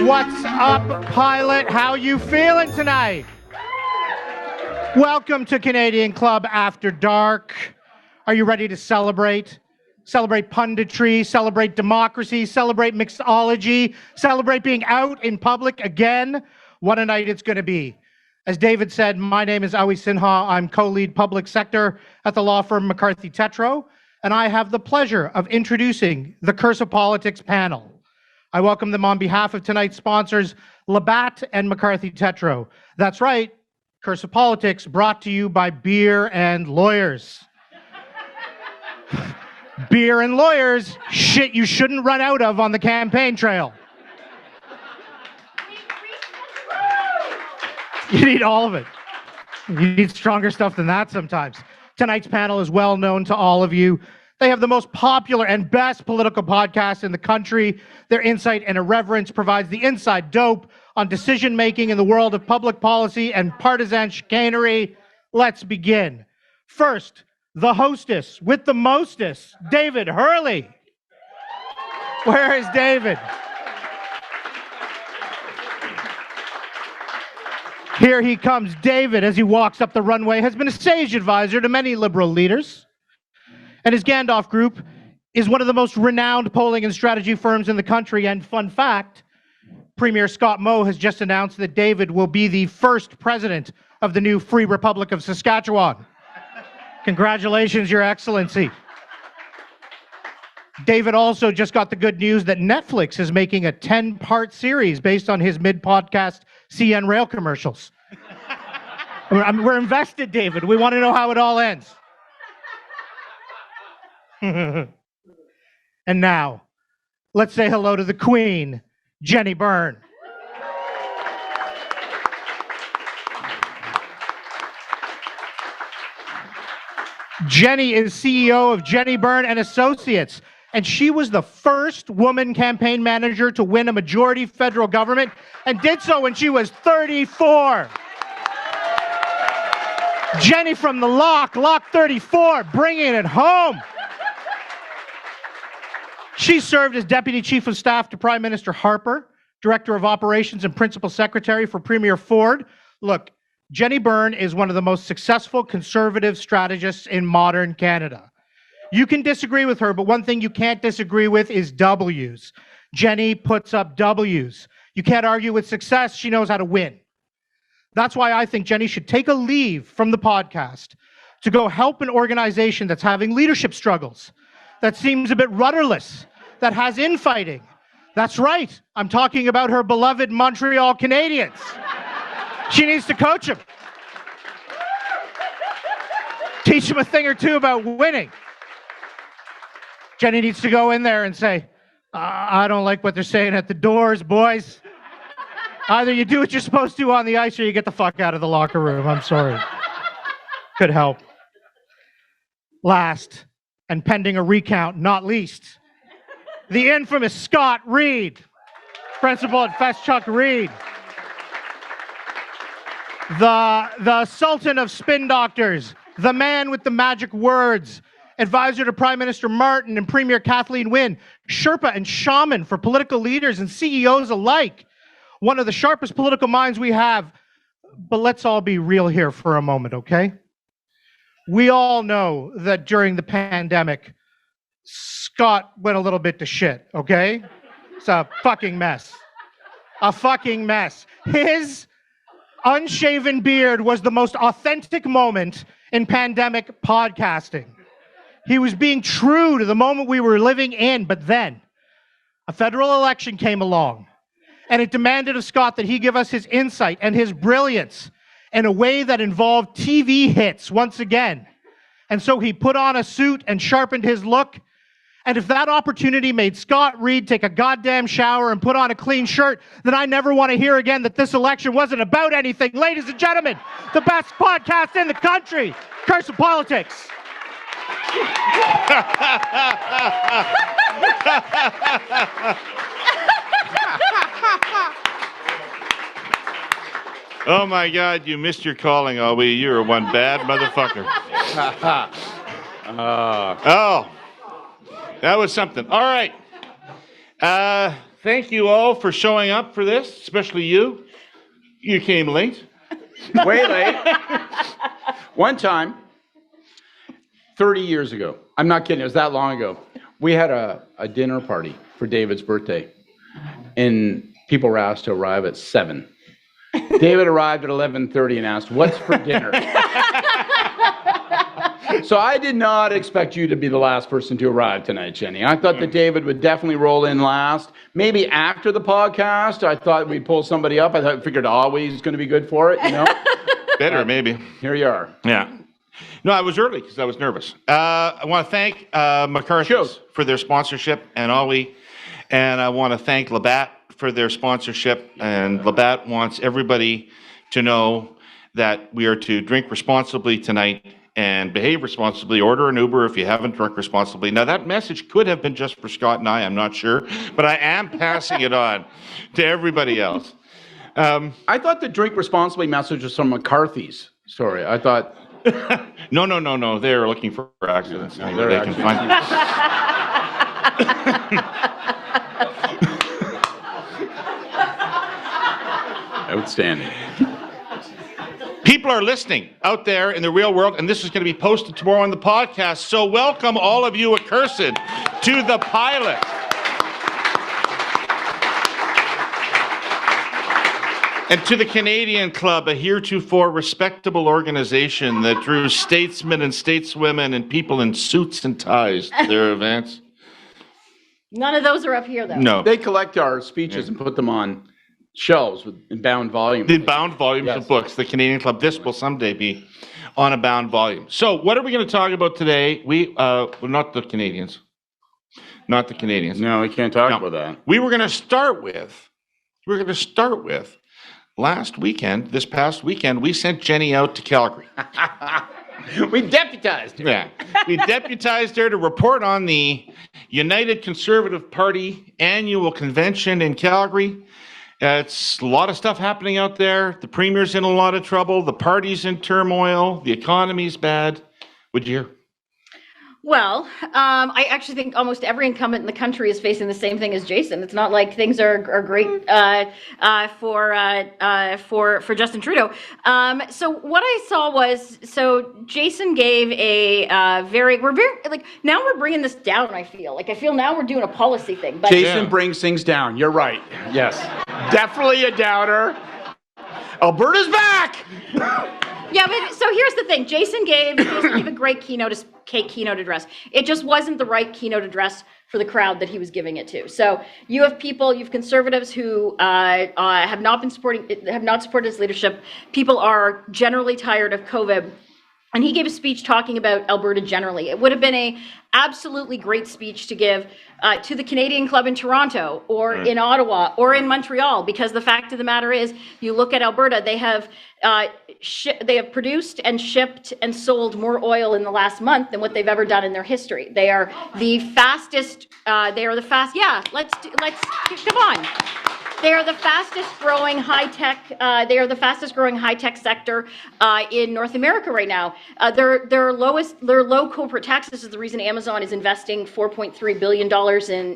What's up, pilot? How you feeling tonight? Welcome to Canadian Club After Dark. Are you ready to celebrate? Celebrate punditry, celebrate democracy, celebrate mixology, celebrate being out in public again? What a night it's going to be. As David said, my name is Awi Sinha. I'm co-lead public sector at the law firm McCarthy Tetro, and I have the pleasure of introducing the Curse of Politics panel. I welcome them on behalf of tonight's sponsors, Labatt and McCarthy Tetro. That's right, Curse of Politics brought to you by Beer and Lawyers. Beer and lawyers, shit you shouldn't run out of on the campaign trail. You need all of it. You need stronger stuff than that sometimes. Tonight's panel is well known to all of you. They have the most popular and best political podcast in the country. Their insight and irreverence provides the inside dope on decision-making in the world of public policy and partisan chicanery. Let's begin. First, the hostess with the mostest, David Herle. Where is David? Here he comes. David, as he walks up the runway, has been a sage advisor to many Liberal leaders. And his Gandalf Group is one of the most renowned polling and strategy firms in the country. And fun fact, Premier Scott Moe has just announced that David will be the first president of the new Free Republic of Saskatchewan. Congratulations, Your Excellency. David also just got the good news that Netflix is making a 10-part series based on his mid-podcast CN Rail commercials. We're invested, David. We want to know how it all ends. And now, let's say hello to the Queen, Jenni Byrne. Jenni is CEO of Jenni Byrne and Associates, and she was the first woman campaign manager to win a majority federal government, and did so when she was 34. Jenni from the Lock 34, bringing it home. She served as Deputy Chief of Staff to Prime Minister Harper, Director of Operations and Principal Secretary for Premier Ford. Look, Jenni Byrne is one of the most successful conservative strategists in modern Canada. You can disagree with her, but one thing you can't disagree with is W's. Jenni puts up W's. You can't argue with success. She knows how to win. That's why I think Jenni should take a leave from the podcast to go help an organization that's having leadership struggles, that seems a bit rudderless, that has infighting. That's right. I'm talking about her beloved Montreal Canadiens. She needs to coach them. Teach them a thing or two about winning. Jenni needs to go in there and say, I don't like what they're saying at the doors, boys. Either you do what you're supposed to on the ice or you get the fuck out of the locker room. I'm sorry. Could help. Last, and pending a recount, not least, the infamous Scott Reid, principal at Feschuk Reid. The Sultan of Spin Doctors, the man with the magic words, advisor to Prime Minister Martin and Premier Kathleen Wynne, Sherpa and shaman for political leaders and CEOs alike. One of the sharpest political minds we have. But let's all be real here for a moment, okay? We all know that during the pandemic, Scott went a little bit to shit, okay? It's a fucking mess. A fucking mess. His unshaven beard was the most authentic moment in pandemic podcasting. He was being true to the moment we were living in, but then a federal election came along, and it demanded of Scott that he give us his insight and his brilliance in a way that involved TV hits once again. And so he put on a suit and sharpened his look. And if that opportunity made Scott Reid take a goddamn shower and put on a clean shirt, then I never want to hear again that this election wasn't about anything. Ladies and gentlemen, the best podcast in the country, Curse of Politics. Oh my God, you missed your calling, Albie. You're one bad motherfucker. Oh, that was something. All right. thank you all for showing up for this, especially you. You came late. Way late. One time, 30 years ago, I'm not kidding, it was that long ago, we had a dinner party for David's birthday, and people were asked to arrive at 7. David arrived at 11:30 and asked, "What's for dinner?" So I did not expect you to be the last person to arrive tonight, Jenny. I thought that David would definitely roll in last. Maybe after the podcast, I thought we'd pull somebody up. I figured always going to be good for it, you know? Better, maybe. Here you are. Yeah. No, I was early because I was nervous. I want to thank McCarthy's for their sponsorship and Ollie. And I want to thank Labatt for their sponsorship. And Labatt wants everybody to know that we are to drink responsibly tonight and behave responsibly. Order an Uber if you haven't drunk responsibly. Now, that message could have been just for Scott and I'm not sure. But I am passing it on to everybody else. I thought the drink responsibly message was from McCarthy's. Sorry, I thought... No. They're looking for accidents. Yeah, Anyway, they can find. Outstanding. People are listening out there in the real world, and this is going to be posted tomorrow on the podcast. So welcome all of you accursed to the pilot. And to the Canadian Club, a heretofore respectable organization that drew statesmen and stateswomen and people in suits and ties to their events. None of those are up here, though. No. They collect our speeches and put them on shelves in bound volumes. In bound volumes of books. The Canadian Club. This will someday be on a bound volume. So what are we going to talk about today? Well, not the Canadians. Not the Canadians. No, we can't talk about that. We were going to start with this past weekend, we sent Jenny out to Calgary. We deputized her. Yeah. We deputized her to report on the United Conservative Party annual convention in Calgary. It's a lot of stuff happening out there. The premier's in a lot of trouble. The party's in turmoil. The economy's bad. What'd you hear? Well, I actually think almost every incumbent in the country is facing the same thing as Jason. It's not like things are great for Justin Trudeau. So what I saw was, Jason gave now we're bringing this down. I feel now we're doing a policy thing. But Jason brings things down. You're right. Yes, definitely a doubter. Alberta's back. Yeah, but so here's the thing. Jason gave a great keynote address. It just wasn't the right keynote address for the crowd that he was giving it to. So you have conservatives who have not supported his leadership. People are generally tired of COVID. And he gave a speech talking about Alberta generally. It would have been a absolutely great speech to give to the Canadian Club in Toronto or in Ottawa or in Montreal, because the fact of the matter is, you look at Alberta, they have produced and shipped and sold more oil in the last month than what they've ever done in their history. They are the fastest. Yeah, let's come on. They are the fastest growing high tech. They are the fastest growing high tech sector in North America right now. Their low corporate taxes is the reason Amazon is investing $4.3 billion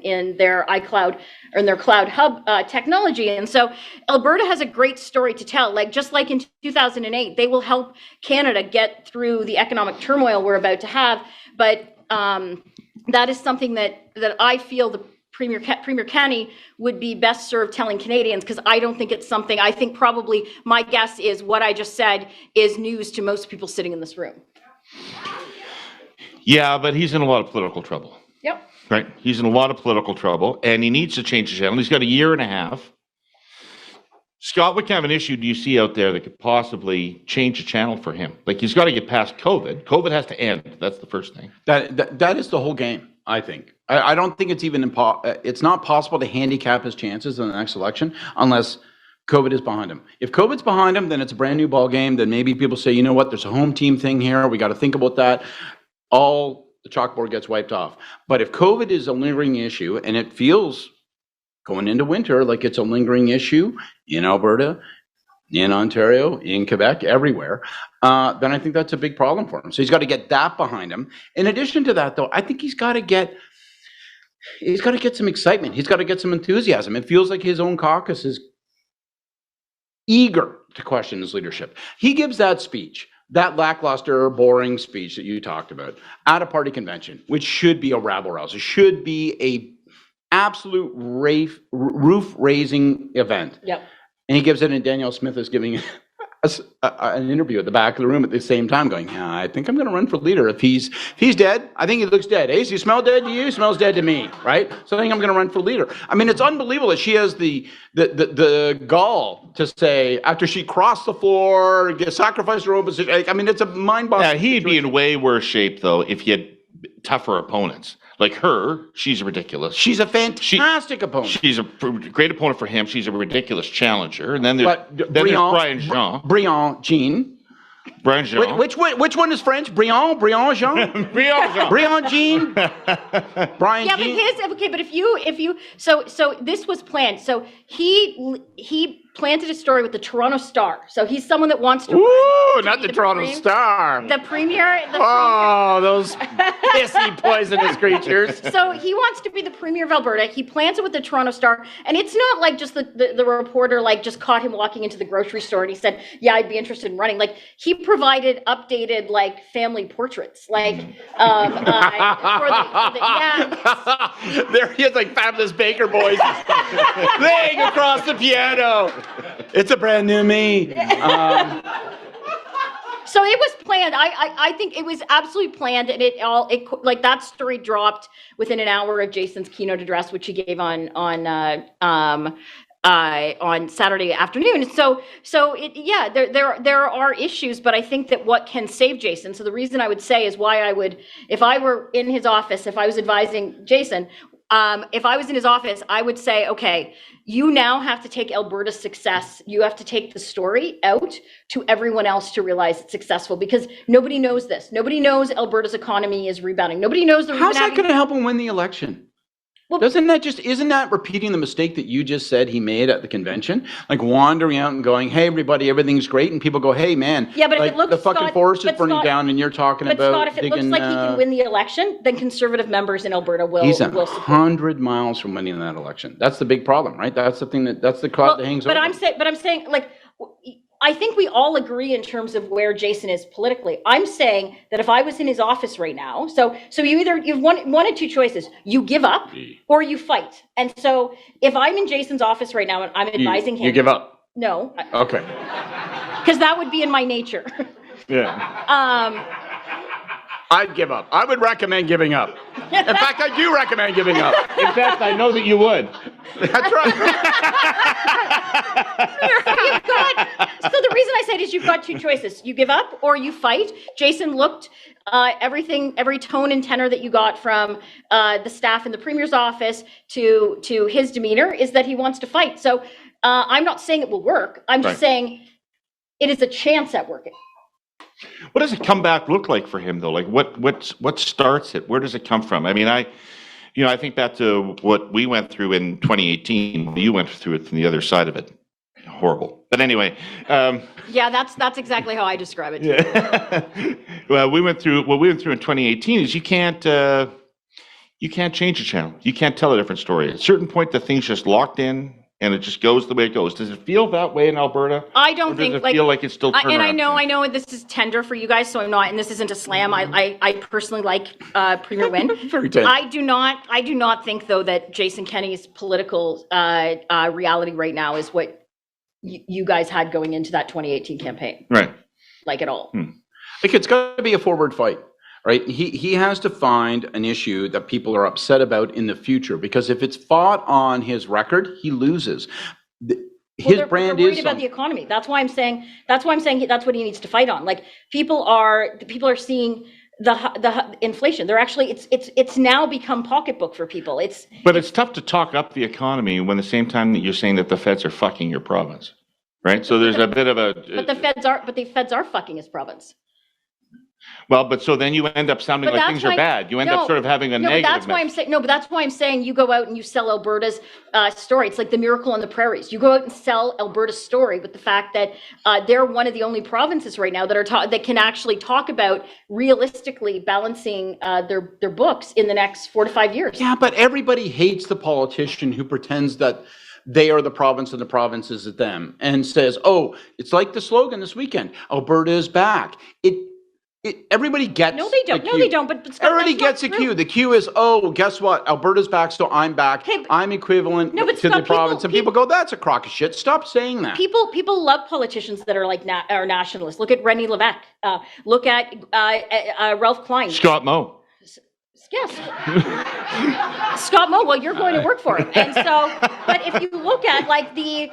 in their iCloud or in their cloud hub technology. And so Alberta has a great story to tell. Just like in 2008, they will help Canada get through the economic turmoil we're about to have. But that is something that I feel the Premier Kenney would be best served telling Canadians, because I don't think it's something. I think probably my guess is what I just said is news to most people sitting in this room. Yeah, but he's in a lot of political trouble. Yep. Right? He's in a lot of political trouble, and he needs to change the channel. He's got a year and a half. Scott, what kind of an issue do you see out there that could possibly change the channel for him? He's got to get past COVID. COVID has to end. That's the first thing. That is the whole game, I think. I don't think it's even it's not possible to handicap his chances in the next election unless COVID is behind him. If COVID's behind him, then it's a brand new ball game. Then maybe people say, you know what, there's a home team thing here. We got to think about that. All the chalkboard gets wiped off. But if COVID is a lingering issue, and it feels going into winter like it's a lingering issue in Alberta, in Ontario, in Quebec, everywhere, then I think that's a big problem for him. So he's got to get that behind him. In addition to that, though, I think he's got to get he's got to get some excitement. He's got to get some enthusiasm. It feels like his own caucus is eager to question his leadership. He gives that speech, that lackluster, boring speech that you talked about, at a party convention, which should be a rabble-rouser. It should be a absolute roof-raising event. Yep. And he gives it, and Danielle Smith is giving an interview at the back of the room at the same time, going, "Yeah, I think I'm going to run for leader. If he's dead, I think he looks dead. Hey, does he smell dead to you? He smells dead to me, right? So I think I'm going to run for leader." I mean, it's unbelievable that she has the gall to say, after she crossed the floor, sacrificed her own position. I mean, it's a mind-boggling. Yeah, he'd be in way worse shape though if he had tougher opponents. Like her, she's ridiculous. She's a fantastic opponent. She's a great opponent for him. She's a ridiculous challenger. And then there's, there's Brian Jean. Jean. Brian Jean. Which one is French? Brian Jean? Brian Jean. Brian Jean? Brian Yeah, Jean? but if you so this was planned. So he planted a story with the Toronto Star. So he's someone that wants to. Ooh, not the Toronto Star. The premier. Oh, those pissy, poisonous creatures. So he wants to be the premier of Alberta. He plans it with the Toronto Star, and it's not like just the reporter like just caught him walking into the grocery store and he said, "Yeah, I'd be interested in running." Like he provided updated like family portraits, like There he is, like Fabulous Baker Boys, laying across the piano. It's a brand new me. So it was planned. I think it was absolutely planned, and it like that story dropped within an hour of Jason's keynote address, which he gave on Saturday afternoon. So there are issues, but I think that what can save Jason. So the reason I would say is why I would, if I were in his office, if I was advising Jason. If I was in his office, I would say, okay, you now have to take Alberta's success. You have to take the story out to everyone else to realize it's successful, because nobody knows this. Nobody knows Alberta's economy is rebounding. Nobody knows the. How's that going to help him win the election? Well, isn't that repeating the mistake that you just said he made at the convention? Like wandering out and going, "Hey, everybody, everything's great," and people go, "Hey, man, yeah, but like, if it looks, the fucking Scott, forest is burning down, and you're talking but about." Scott, if it looks like he can win the election, then Conservative members in Alberta will. He's will 100 miles from winning that election. That's the big problem, right? That's the thing that's the cloud that hangs over. I'm saying, like, I think we all agree in terms of where Jason is politically. I'm saying that if I was in his office right now, so you've one of two choices: you give up or you fight. And so if I'm in Jason's office right now and I'm advising him, you give up. No. Okay. Because that would be in my nature. Yeah. I'd give up. I would recommend giving up. In fact, I do recommend giving up. In fact, I know that you would. That's right. So the reason I said is you've got two choices. You give up or you fight. Jason looked every tone and tenor that you got from the staff in the Premier's office to his demeanor is that he wants to fight. So I'm not saying it will work. I'm just saying it is a chance at working. What does a comeback look like for him though? Like what starts it? Where does it come from? I mean, I think back to what we went through in 2018. You went through it from the other side of it. Horrible. But anyway. Yeah, that's exactly how I describe it. Yeah. Well, what we went through in 2018 is you can't change a channel. You can't tell a different story. At a certain point, the thing's just locked in. And it just goes the way it goes. Does it feel that way in Alberta? I don't think. Does it feel like it's still turnaround? And I know this is tender for you guys, so I'm not. And this isn't a slam. I personally like Premier Wynne. Very tender. I do not think though that Jason Kenney's political reality right now is what you guys had going into that 2018 campaign. Right. Like at all. Like it's got to be a forward fight. Right, he has to find an issue that people are upset about in the future, because if it's fought on his record, he loses. His brand is worried about the economy. That's why I'm saying that's what he needs to fight on. Like people are seeing the inflation. They're actually it's now become pocketbook for people. But it's tough to talk up the economy when the same time that you're saying that the feds are fucking your province, right? So there's a bit of a. But the feds are fucking his province. Well, but so then you end up sounding But like that's things are why- bad. You end up no, sort of having a no, but negative that's why I'm message. saying, no, but that's why I'm saying you go out and you sell Alberta's story. It's like the miracle on the prairies. You go out and sell Alberta's story with the fact that they're one of the only provinces right now that are that can actually talk about realistically balancing their books in the next 4 to 5 years. Yeah, but everybody hates the politician who pretends that they are the province and the province is them and says, oh, it's like the slogan this weekend, Alberta is back. Everybody gets No, they don't. the No, cue. they don't. But Scott, Everybody that's not gets a true. cue. The cue is, oh, guess what? Alberta's back, so I'm back. Okay, but- I'm equivalent No, but to the Scott, province. And people go, that's a crock of shit. Stop saying that. People love politicians that are like are nationalists. Look at René Lévesque. Look at Ralph Klein. Scott Moe. Yes. Scott Moe, well, you're going to work for him. And so, but if you look at like the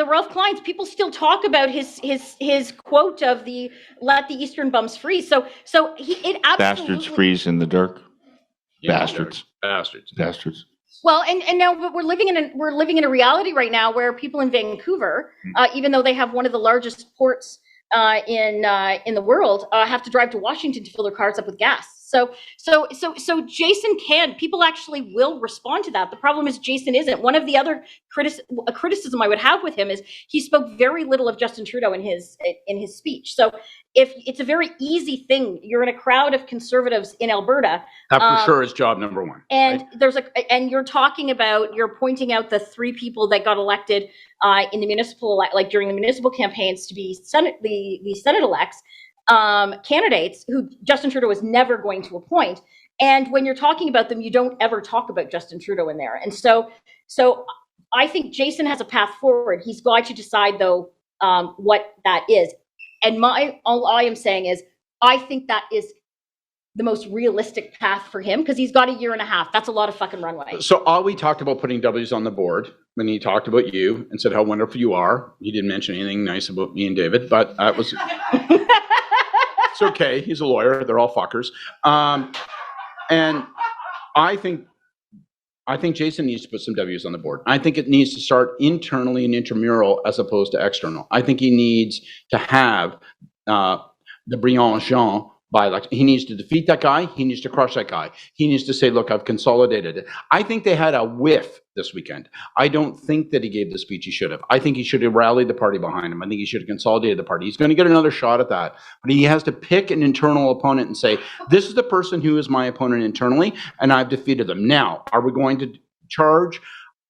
Ralph Kleins, people still talk about his quote of the let the Eastern bums freeze. So it absolutely. Bastards freeze in the dark. Yeah, Bastards. Bastards. Well, and now but we're living in a reality right now where people in Vancouver, even though they have one of the largest ports in the world, have to drive to Washington to fill their cars up with gas. So Jason people actually will respond to that. The problem is Jason isn't. One of the other criticism I would have with him is he spoke very little of Justin Trudeau in his speech. So if it's a very easy thing, you're in a crowd of conservatives in Alberta. That for sure is job number one. And right? and you're pointing out the 3 people that got elected in the municipal, like during the municipal campaigns to be the Senate elects. Candidates who Justin Trudeau was never going to appoint. And when you're talking about them, you don't ever talk about Justin Trudeau in there. And so I think Jason has a path forward. He's got to decide though, what that is. And all I am saying is, I think that is the most realistic path for him because he's got a year and a half. That's a lot of fucking runway. So we talked about putting W's on the board when he talked about you and said how wonderful you are. He didn't mention anything nice about me and David, but that was... It's okay. He's a lawyer. They're all fuckers. And I think Jason needs to put some W's on the board. I think it needs to start internally and intramural as opposed to external. I think he needs to have the brilliant Jean by election. He needs to defeat that guy. He needs to crush that guy. He needs to say, look, I've consolidated it. I think they had a whiff this weekend. I don't think that he gave the speech he should have. I think he should have rallied the party behind him. I think he should have consolidated the party. He's going to get another shot at that. But he has to pick an internal opponent and say, this is the person who is my opponent internally, and I've defeated them. Now, are we going to charge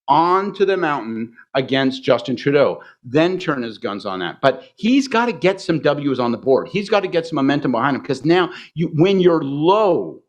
onto the mountain against Justin Trudeau, then turn his guns on that? But he's got to get some W's on the board. He's got to get some momentum behind him because now when you're low,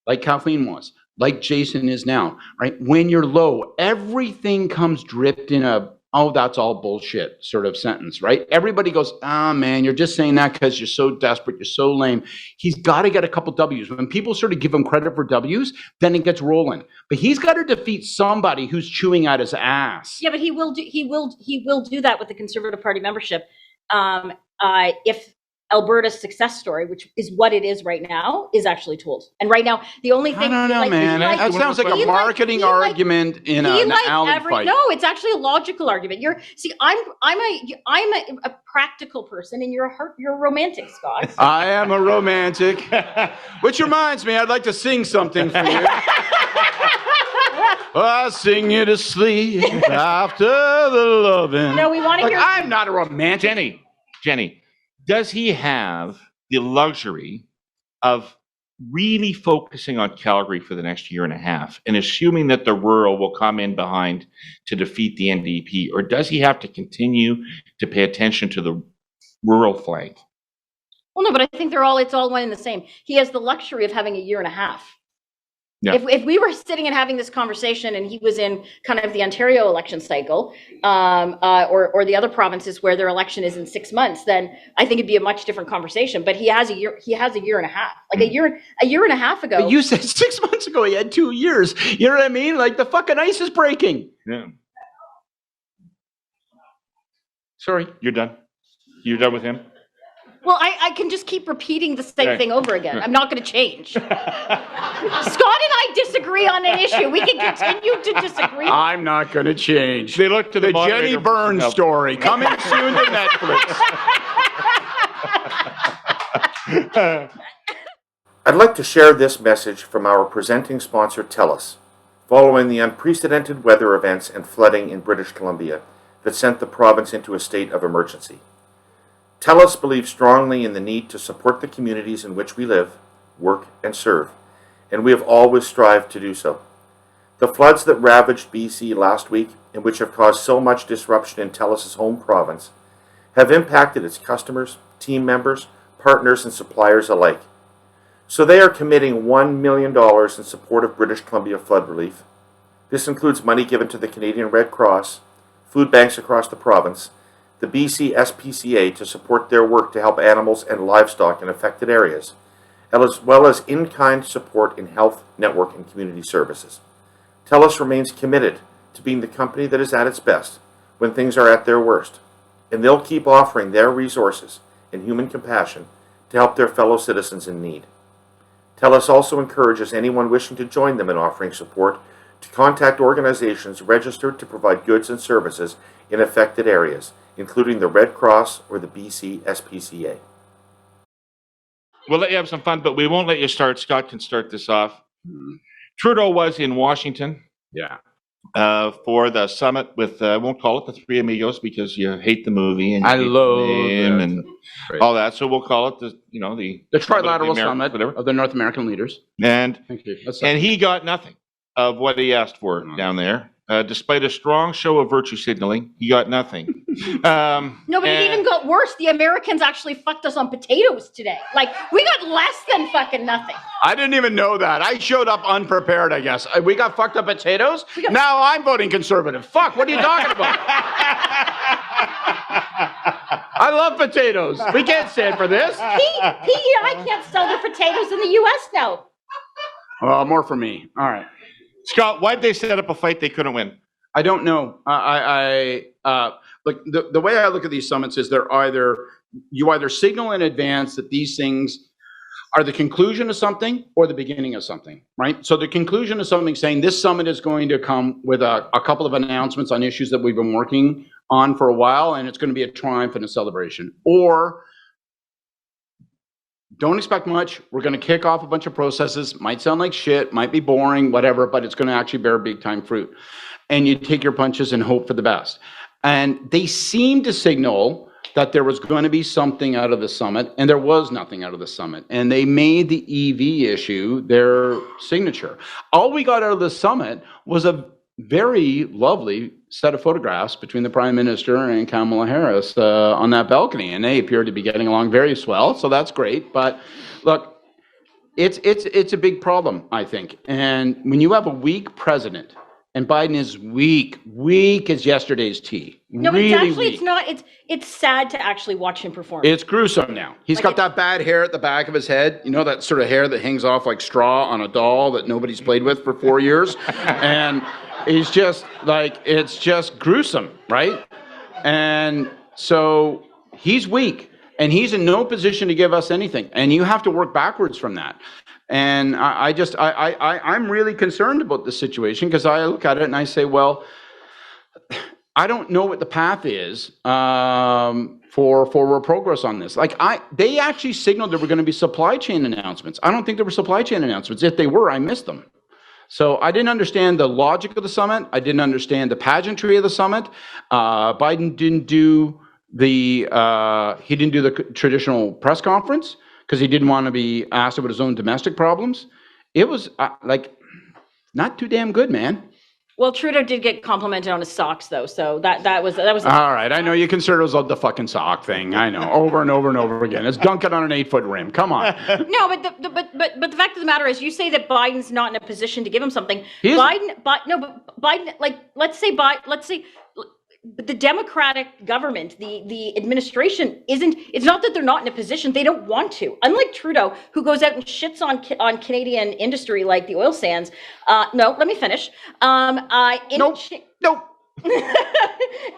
like Kathleen was, like Jason is now, right? When you're low, everything comes dripped in a, oh, that's all bullshit sort of sentence, right? Everybody goes, man, you're just saying that because you're so desperate, you're so lame. He's got to get a couple W's. When people sort of give him credit for W's, then it gets rolling. But he's got to defeat somebody who's chewing at his ass. Yeah, but he will do that with the Conservative Party membership. If Alberta's success story, which is what it is right now, is actually told. And right now, the only thing I don't know, man. That sounds like a marketing argument in an alley fight. No, it's actually a logical argument. I'm a practical person, and you're a romantic, Scott. I am a romantic. Which reminds me, I'd like to sing something for you. I'll sing you to sleep after the loving. No, we want to hear. I'm not a romantic. Jenny, does he have the luxury of really focusing on Calgary for the next year and a half and assuming that the rural will come in behind to defeat the NDP? Or does he have to continue to pay attention to the rural flank? Well, no, but I think it's all one and the same. He has the luxury of having a year and a half. Yeah. If we were sitting and having this conversation and he was in kind of the Ontario election cycle, or the other provinces where their election is in 6 months, then I think it'd be a much different conversation. But he has a year and a half. Like a year and a half ago. But you said 6 months ago he had 2 years. You know what I mean? Like the fucking ice is breaking. Yeah. Sorry. You're done? You're done with him? Well, I can just keep repeating the same thing over again. I'm not going to change. Scott and I disagree on an issue. We can continue to disagree. I'm not going to change. They look to the Jenni Byrne story coming soon to Netflix. I'd like to share this message from our presenting sponsor, TELUS, following the unprecedented weather events and flooding in British Columbia that sent the province into a state of emergency. TELUS believes strongly in the need to support the communities in which we live, work, and serve, and we have always strived to do so. The floods that ravaged BC last week, and which have caused so much disruption in TELUS's home province, have impacted its customers, team members, partners, and suppliers alike. So they are committing $1 million in support of British Columbia flood relief. This includes money given to the Canadian Red Cross, food banks across the province, the BC SPCA to support their work to help animals and livestock in affected areas, as well as in-kind support in health, network, and community services. TELUS remains committed to being the company that is at its best when things are at their worst, and they'll keep offering their resources and human compassion to help their fellow citizens in need. TELUS also encourages anyone wishing to join them in offering support to contact organizations registered to provide goods and services in affected areas, including the Red Cross or the BC SPCA. We'll let you have some fun, but we won't let you start. Scott can start this off. Trudeau was in Washington for the summit with, I won't call it the Three Amigos because you hate the movie and I you hate love the name that. and Great. all that. So we'll call it the Trilateral Summit whatever. of the North American leaders. And Thank you. he got nothing of what he asked for down there. Despite a strong show of virtue signaling, he got nothing. No, but it even got worse. The Americans actually fucked us on potatoes today. Like, we got less than fucking nothing. I didn't even know that. I showed up unprepared, I guess. We got fucked up potatoes? Now I'm voting conservative. Fuck, what are you talking about? I love potatoes. We can't stand for this. I can't sell their potatoes in the U.S. now. Well, more for me. All right. Scott, why'd they set up a fight they couldn't win? I don't know. Like the way I look at these summits is you either signal in advance that these things are the conclusion of something or the beginning of something, right? So the conclusion of something saying this summit is going to come with a couple of announcements on issues that we've been working on for a while, and it's going to be a triumph and a celebration. Or don't expect much. We're going to kick off a bunch of processes. Might sound like shit, might be boring, whatever, but it's going to actually bear big time fruit. And you take your punches and hope for the best. And they seem to signal that there was going to be something out of the summit, and there was nothing out of the summit. And they made the EV issue their signature. All we got out of the summit was a very lovely set of photographs between the Prime Minister and Kamala Harris on that balcony, and they appeared to be getting along very swell, so that's great. But look, it's a big problem, I think. And when you have a weak president, and Biden is weak as yesterday's tea. No, but really it's weak. not. It's sad to actually watch him perform. It's gruesome now. He's got that bad hair at the back of his head. You know, that sort of hair that hangs off like straw on a doll that nobody's played with for 4 years. And he's just like, it's just gruesome, right? And so he's weak, and he's in no position to give us anything. And you have to work backwards from that. And I'm really concerned about this situation, because I look at it and I say, well, I don't know what the path is for progress on this. Like, they actually signaled there were going to be supply chain announcements. I don't think there were supply chain announcements. If they were, I missed them. So I didn't understand the logic of the summit. I didn't understand the pageantry of the summit. Biden didn't do the traditional press conference because he didn't want to be asked about his own domestic problems. It was not too damn good, man. Well, Trudeau did get complimented on his socks, though, so that was. All right, I know you conservatives love the fucking sock thing. I know, over and over and over again. It's dunking on an 8-foot rim. Come on. No, but the fact of the matter is, you say that Biden's not in a position to give him something. Biden, like, let's say the Democratic government, the administration it's not that they're not in a position, they don't want to. Unlike Trudeau, who goes out and shits on Canadian industry like the oil sands. No, let me finish. Nope.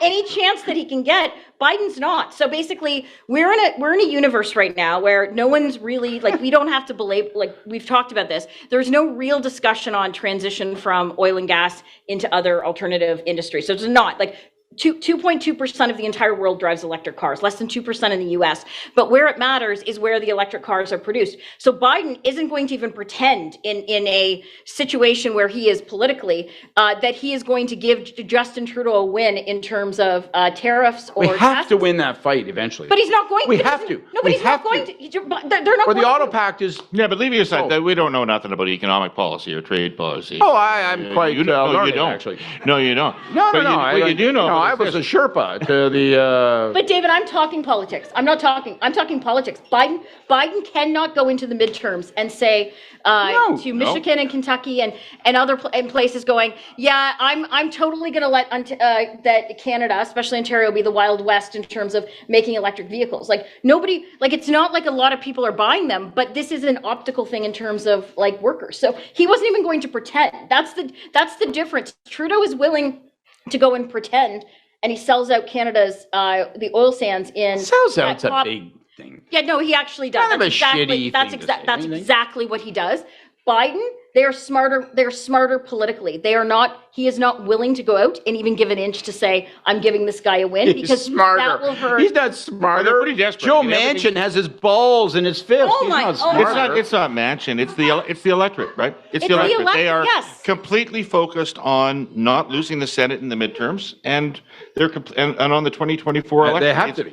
Any chance that he can get, Biden's not. So basically, we're in a universe right now where no one's really, like, we don't have to belabor, like, we've talked about this. There's no real discussion on transition from oil and gas into other alternative industries. So it's not like 2.2% of the entire world drives electric cars, less than 2% in the US. But where it matters is where the electric cars are produced. So Biden isn't going to even pretend in a situation where he is politically that he is going to give Justin Trudeau a win in terms of tariffs or We have taxes. to win that fight eventually. But he's not going to. We have to. No, but We he's not have going to. to. They're not Or going the auto to. pact is. Yeah, but leaving aside Oh. that we don't know nothing about economic policy or trade policy. Oh, I'm quite you don't. learned, actually. No, you don't. No, But no. you do know. No, I was a Sherpa to the. But David, I'm talking politics. I'm talking politics. Biden cannot go into the midterms and say to Michigan and Kentucky and other places going, yeah, I'm totally going to let that Canada, especially Ontario, be the Wild West in terms of making electric vehicles. Like nobody, like it's not like a lot of people are buying them, but this is an optical thing in terms of like workers. So he wasn't even going to pretend. That's the difference. Trudeau is willing to go and pretend. And he sells out Canada's the oil sands in. Sells out's a big thing. Yeah, no, he actually does. Kind of a shitty that's thing to say, that's don't you think? exactly what he does. Biden, they're smarter politically. They are not. He is not willing to go out and even give an inch to say, "I'm giving this guy a win," because smarter. that will hurt. He's not smarter. They're pretty desperate. Joe I mean, everything- Manchin has his balls in his fist. Oh He's my- not oh smarter. It's not Manchin. It's the electorate, right? It's It's the the electorate. They are electorate, yes. completely focused on not losing the Senate in the midterms, and they're and on the 2024 election. They have it's to be.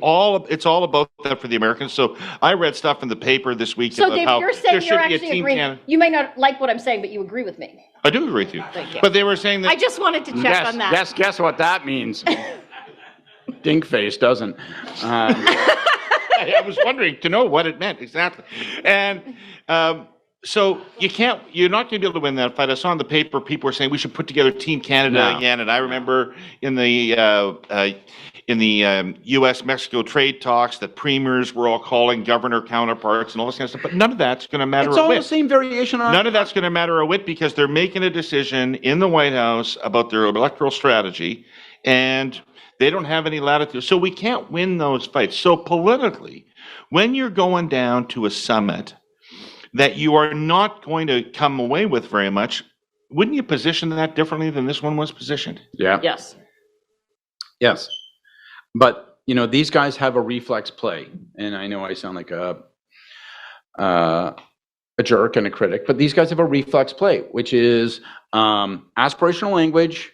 It's all about that for the Americans. So I read stuff in the paper this week So about Dave, how you're there saying should you're be a actually team agreeing. Canada. You may not like what I'm saying, but you agree with me. I do agree with you. Thank you. But they were saying that I just wanted to check on that. Guess what that means. Dinkface doesn't. I was wondering to know what it meant exactly. And so you're not going to be able to win that fight. I saw in the paper people were saying we should put together Team Canada No. again. And I remember in the U.S.-Mexico trade talks that premiers were all calling governor counterparts and all this kind of stuff. But none of that's going to matter It's a all the whit. same variation on. None of that's going to matter a whit because they're making a decision in the White House about their electoral strategy, and they don't have any latitude. So we can't win those fights. So politically, when you're going down to a summit that you are not going to come away with very much, wouldn't you position that differently than this one was positioned? Yeah. Yes. Yes. But, these guys have a reflex play. And I know I sound like a jerk and a critic, but these guys have a reflex play, which is aspirational language,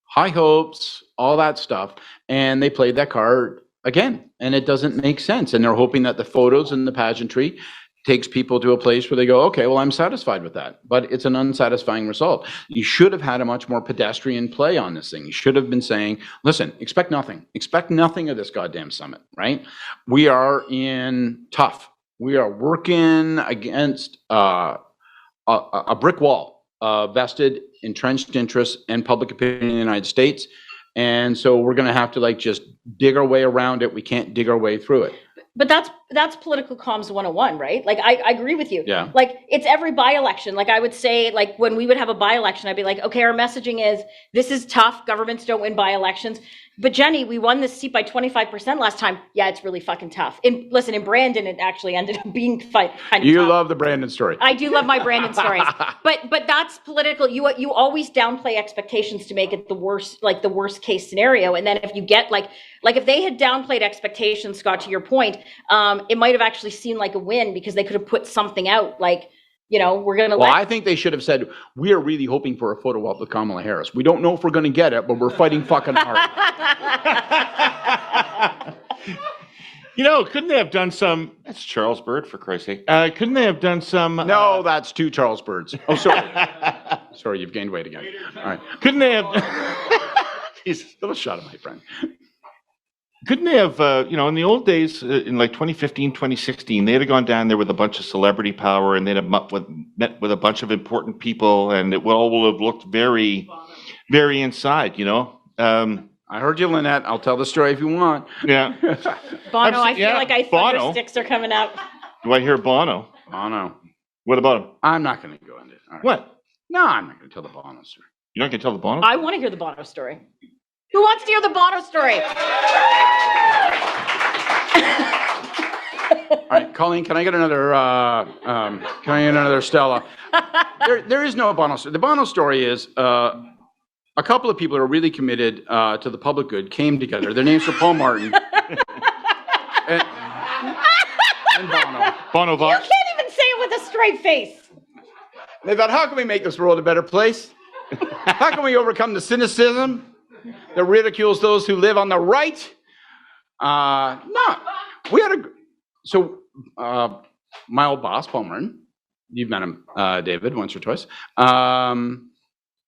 high hopes, all that stuff. And they played that card again. And it doesn't make sense. And they're hoping that the photos and the pageantry takes people to a place where they go, okay, well, I'm satisfied with that. But it's an unsatisfying result. You should have had a much more pedestrian play on this thing. You should have been saying, listen, expect nothing. Expect nothing of this goddamn summit, right? We are in tough. We are working against a brick wall, vested, entrenched interests and public opinion in the United States. And so we're going to have to just dig our way around it. We can't dig our way through it. But that's political comms 101, right? Like I agree with you. Yeah. Like it's every by-election. Like I would say, like when we would have a by-election, I'd be like, okay, our messaging is this is tough. Governments don't win by-elections. But Jenny, we won this seat by 25% last time. Yeah, it's really fucking tough. In Brandon, it actually ended up being kind of You tough. love the Brandon story. I do love my Brandon stories, but that's political. You always downplay expectations to make it the worst case scenario. And then if you get like if they had downplayed expectations, Scott, to your point, it might have actually seemed like a win because they could have put something out like, we're going to Well, I think they should have sauld we are really hoping for a photo op with Kamala Harris. We don't know if we're going to get it, but we're fighting fucking hard. Couldn't they have done some? That's Charles Bird, for Christ's sake. Couldn't they have done some? No, that's two Charles Birds. Oh, sorry. Sorry, you've gained weight again. All right. Couldn't they have? He's a little shot at my friend. Couldn't they have, in the old days, in like 2015, 2016, they'd have gone down there with a bunch of celebrity power and they'd have met with a bunch of important people and it all will have looked very, very inside, I heard you, Lynette. I'll tell the story if you want. Yeah. Bono, I feel like thunder Bono. sticks are coming out. Do I hear Bono? Oh, no. What about him? I'm not going to go into it. All right. What? No, I'm not going to tell the Bono story. You're not going to tell the Bono? I want to hear the Bono story. Who wants to hear the Bono story? All right, Colleen, can I get another Stella? There is no Bono story. The Bono story is a couple of people who are really committed to the public good came together. Their names were Paul Martin and Bono. Bono You Vox. can't even say it with a straight face. They thought, how can we make this world a better place? How can we overcome the cynicism that ridicules those who live on the right? No, we had my old boss, Paul Martin, you've met him, David, once or twice.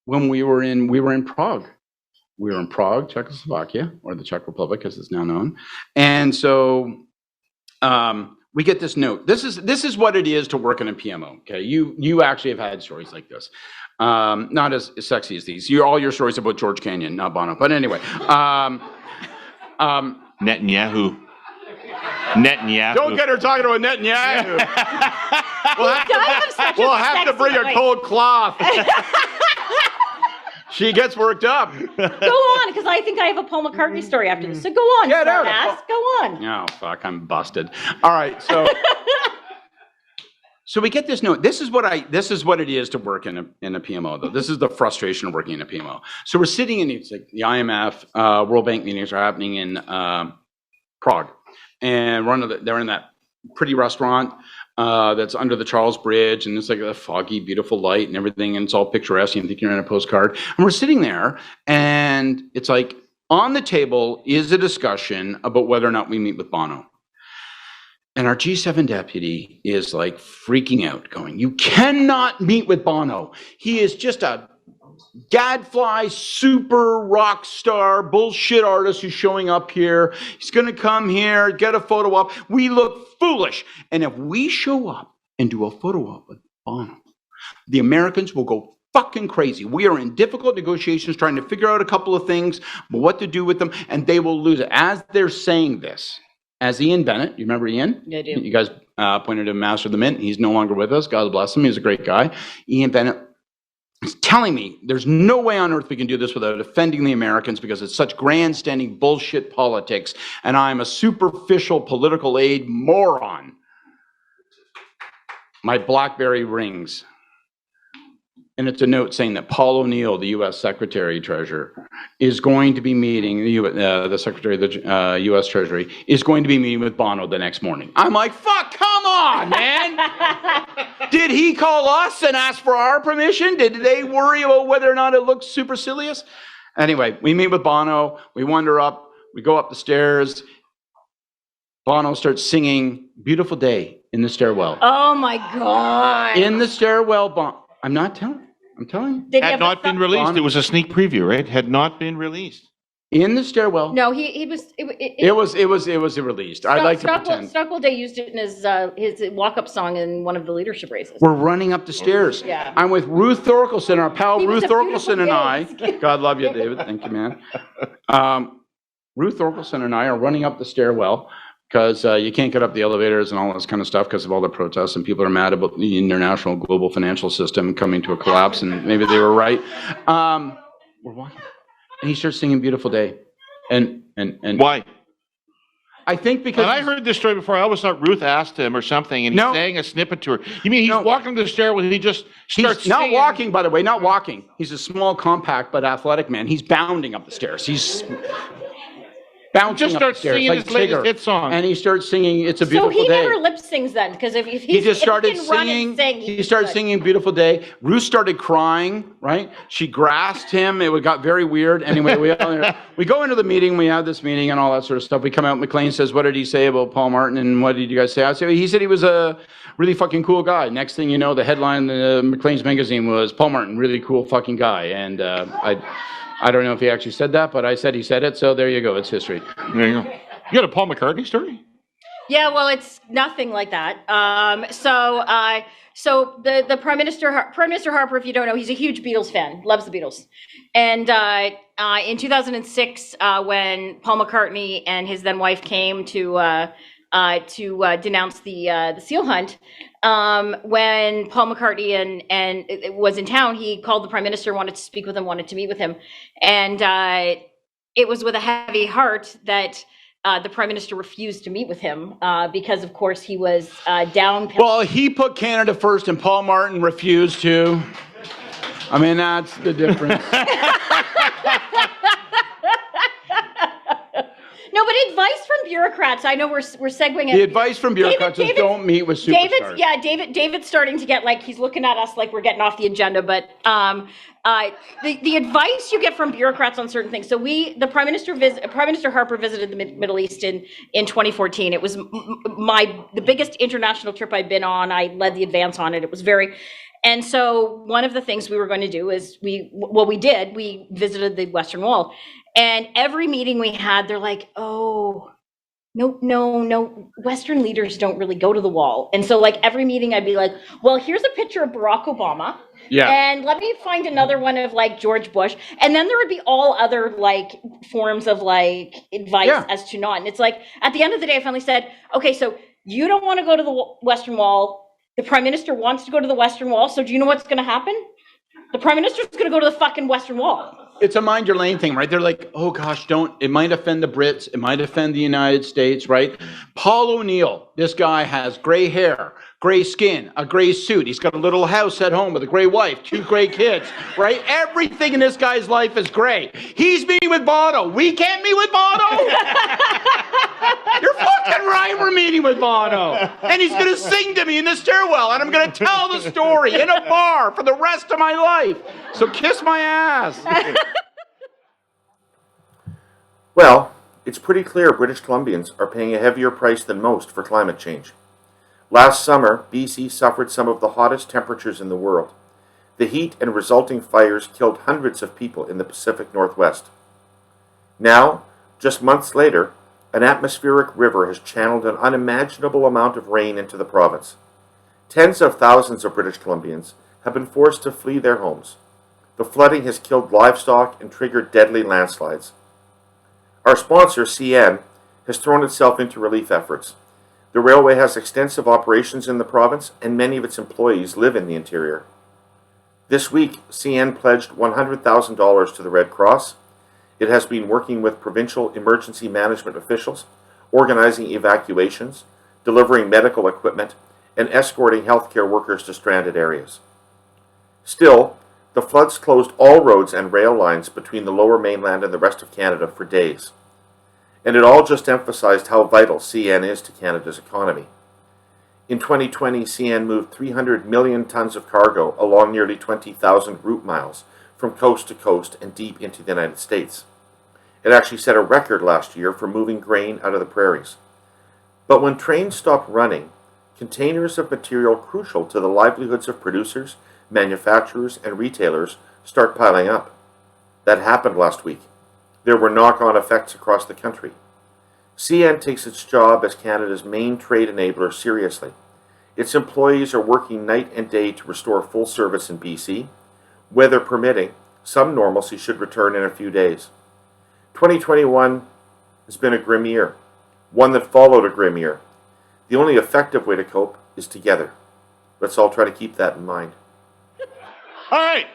When we were in Prague. We were in Prague, Czechoslovakia, or the Czech Republic as it's now known. And so we get this note. This is what it is to work in a PMO. Okay, you actually have had stories like this, not as sexy as these. All your stories about George Canyon, not Bono. But anyway, Netanyahu. Don't get her talking about Netanyahu. We'll have to bring a cold cloth. She gets worked up. Go on, because I think I have a Paul McCartney story after this. So go on, Get out. smartass. Go on. Oh, fuck, I'm busted. All right, so we get this note. This is what it is to work in a PMO, though. This is the frustration of working in a PMO. So we're sitting in it's like the IMF, World Bank meetings are happening in Prague, and they're in that pretty restaurant that's under the Charles Bridge, and it's like a foggy, beautiful light and everything, and it's all picturesque. You think you're in a postcard, and we're sitting there, and it's like on the table is a discussion about whether or not we meet with Bono. And our G7 deputy is like freaking out, going, "You cannot meet with Bono. He is just a gadfly, super rock star, bullshit artist who's showing up here. He's going to come here, get a photo op. We look foolish. And if we show up and do a photo op with Bono, the Americans will go fucking crazy. We are in difficult negotiations trying to figure out a couple of things, but what to do with them, and they will lose it." As they're saying this, as Ian Bennett, you remember Ian? Yeah, I do. You guys pointed to Master of the Mint. He's no longer with us. God bless him. He's a great guy. Ian Bennett is telling me there's no way on earth we can do this without offending the Americans because it's such grandstanding bullshit politics, and I'm a superficial political aid moron. My BlackBerry rings. And it's a note saying that Paul O'Neill, the U.S. Secretary Treasurer, is going to be meeting, the Secretary of the U.S. Treasury, is going to be meeting with Bono the next morning. I'm like, fuck, come on, man. Did he call us and ask for our permission? Did they worry about whether or not it looked supercilious? Anyway, we meet with Bono. We wander up. We go up the stairs. Bono starts singing Beautiful Day in the stairwell. Oh, my God. In the stairwell, I'm not telling. I'm telling you. Had not been released. It was a sneak preview, right? Had not been released. In the stairwell. No, he was. It was released. I like to pretend. Stockwell Day used it in his walk-up song in one of the leadership races. We're running up the stairs. Yeah. I'm with Ruth Thorkelson, our pal He was Ruth a Thorkelson and I. beautiful God love you, David. Thank you, man. Ruth Thorkelson and I are running up the stairwell because you can't get up the elevators and all this kind of stuff because of all the protests, and people are mad about the international global financial system coming to a collapse, and maybe they were right. We're walking, and he starts singing Beautiful Day. And Why? I think because... And I heard this story before. I always thought Ruth asked him or something, and he sang a snippet to her. You mean he's walking to the stairwell and he just starts He's not singing? walking, by the way, not walking. He's a small, compact, but athletic man. He's bounding up the stairs. He's... bouncing just up starts the stairs, singing like his latest Tigger. hit song. And he starts singing It's a Beautiful So he Day. never lip sings then, because if He just started if he can run and singing. sing, He started singing Beautiful Day. Ruth started crying, right? She grasped him. It got very weird. Anyway, we go into the meeting. We have this meeting and all that sort of stuff. We come out. McLean says, "What did he say about Paul Martin? And what did you guys say?" I say, "He said he was a really fucking cool guy." Next thing you know, the headline in McLean's magazine was Paul Martin, really cool fucking guy. And I don't know if he actually said that, but I said he said it. So there you go. It's history. There you go. You got a Paul McCartney story? Yeah, well, it's nothing like that. So the Prime Minister Harper, if you don't know, he's a huge Beatles fan, loves the Beatles. And in 2006, when Paul McCartney and his then wife came to denounce the seal hunt, when Paul McCartney and was in town, he called the Prime Minister, wanted to speak with him, wanted to meet with him, and it was with a heavy heart that the Prime Minister refused to meet with him because, of course, he was down. Well, he put Canada first, and Paul Martin refused to. I mean, that's the difference. No, but advice from bureaucrats. I know we're segueing. The advice from bureaucrats is don't meet with superstars. David's starting to get like, he's looking at us like we're getting off the agenda, but the advice you get from bureaucrats on certain things. So Prime Minister Harper visited the Middle East in 2014. It was the biggest international trip I'd been on. I led the advance on it. It was and so one of the things we were going to do is we visited the Western Wall. And every meeting we had, they're like, oh, no, Western leaders don't really go to the wall. And so like every meeting I'd be like, well, here's a picture of Barack Obama. Yeah. And let me find another one of like George Bush. And then there would be all other like forms of like advice as to not. And it's like, at the end of the day, I finally said, okay, so you don't want to go to the Western Wall. The Prime Minister wants to go to the Western Wall. So do you know what's going to happen? The Prime Minister's going to go to the fucking Western Wall. It's a mind your lane thing, right? They're like, oh gosh, it might offend the Brits. It might offend the United States, right? Paul O'Neill, this guy has gray hair, gray skin, a gray suit. He's got a little house at home with a gray wife, 2 gray kids, right? Everything in this guy's life is gray. He's meeting with Bono. We can't meet with Bono. You're fucking right, we're meeting with Bono. And he's going to sing to me in the stairwell, and I'm going to tell the story in a bar for the rest of my life. So kiss my ass. Well, it's pretty clear British Columbians are paying a heavier price than most for climate change. Last summer, BC suffered some of the hottest temperatures in the world. The heat and resulting fires killed hundreds of people in the Pacific Northwest. Now, just months later, an atmospheric river has channeled an unimaginable amount of rain into the province. Tens of thousands of British Columbians have been forced to flee their homes. The flooding has killed livestock and triggered deadly landslides. Our sponsor, CN, has thrown itself into relief efforts. The railway has extensive operations in the province, and many of its employees live in the interior. This week, CN pledged $100,000 to the Red Cross. It has been working with provincial emergency management officials, organizing evacuations, delivering medical equipment, and escorting healthcare workers to stranded areas. Still, the floods closed all roads and rail lines between the Lower Mainland and the rest of Canada for days. And it all just emphasized how vital CN is to Canada's economy. In 2020, CN moved 300 million tons of cargo along nearly 20,000 route miles from coast to coast and deep into the United States. It actually set a record last year for moving grain out of the prairies. But when trains stop running, containers of material crucial to the livelihoods of producers, manufacturers, and retailers start piling up. That happened last week. There were knock-on effects across the country. CN takes its job as Canada's main trade enabler seriously. Its employees are working night and day to restore full service in BC. Weather permitting, some normalcy should return in a few days. 2021 has been a grim year, one that followed a grim year. The only effective way to cope is together. Let's all try to keep that in mind. All right,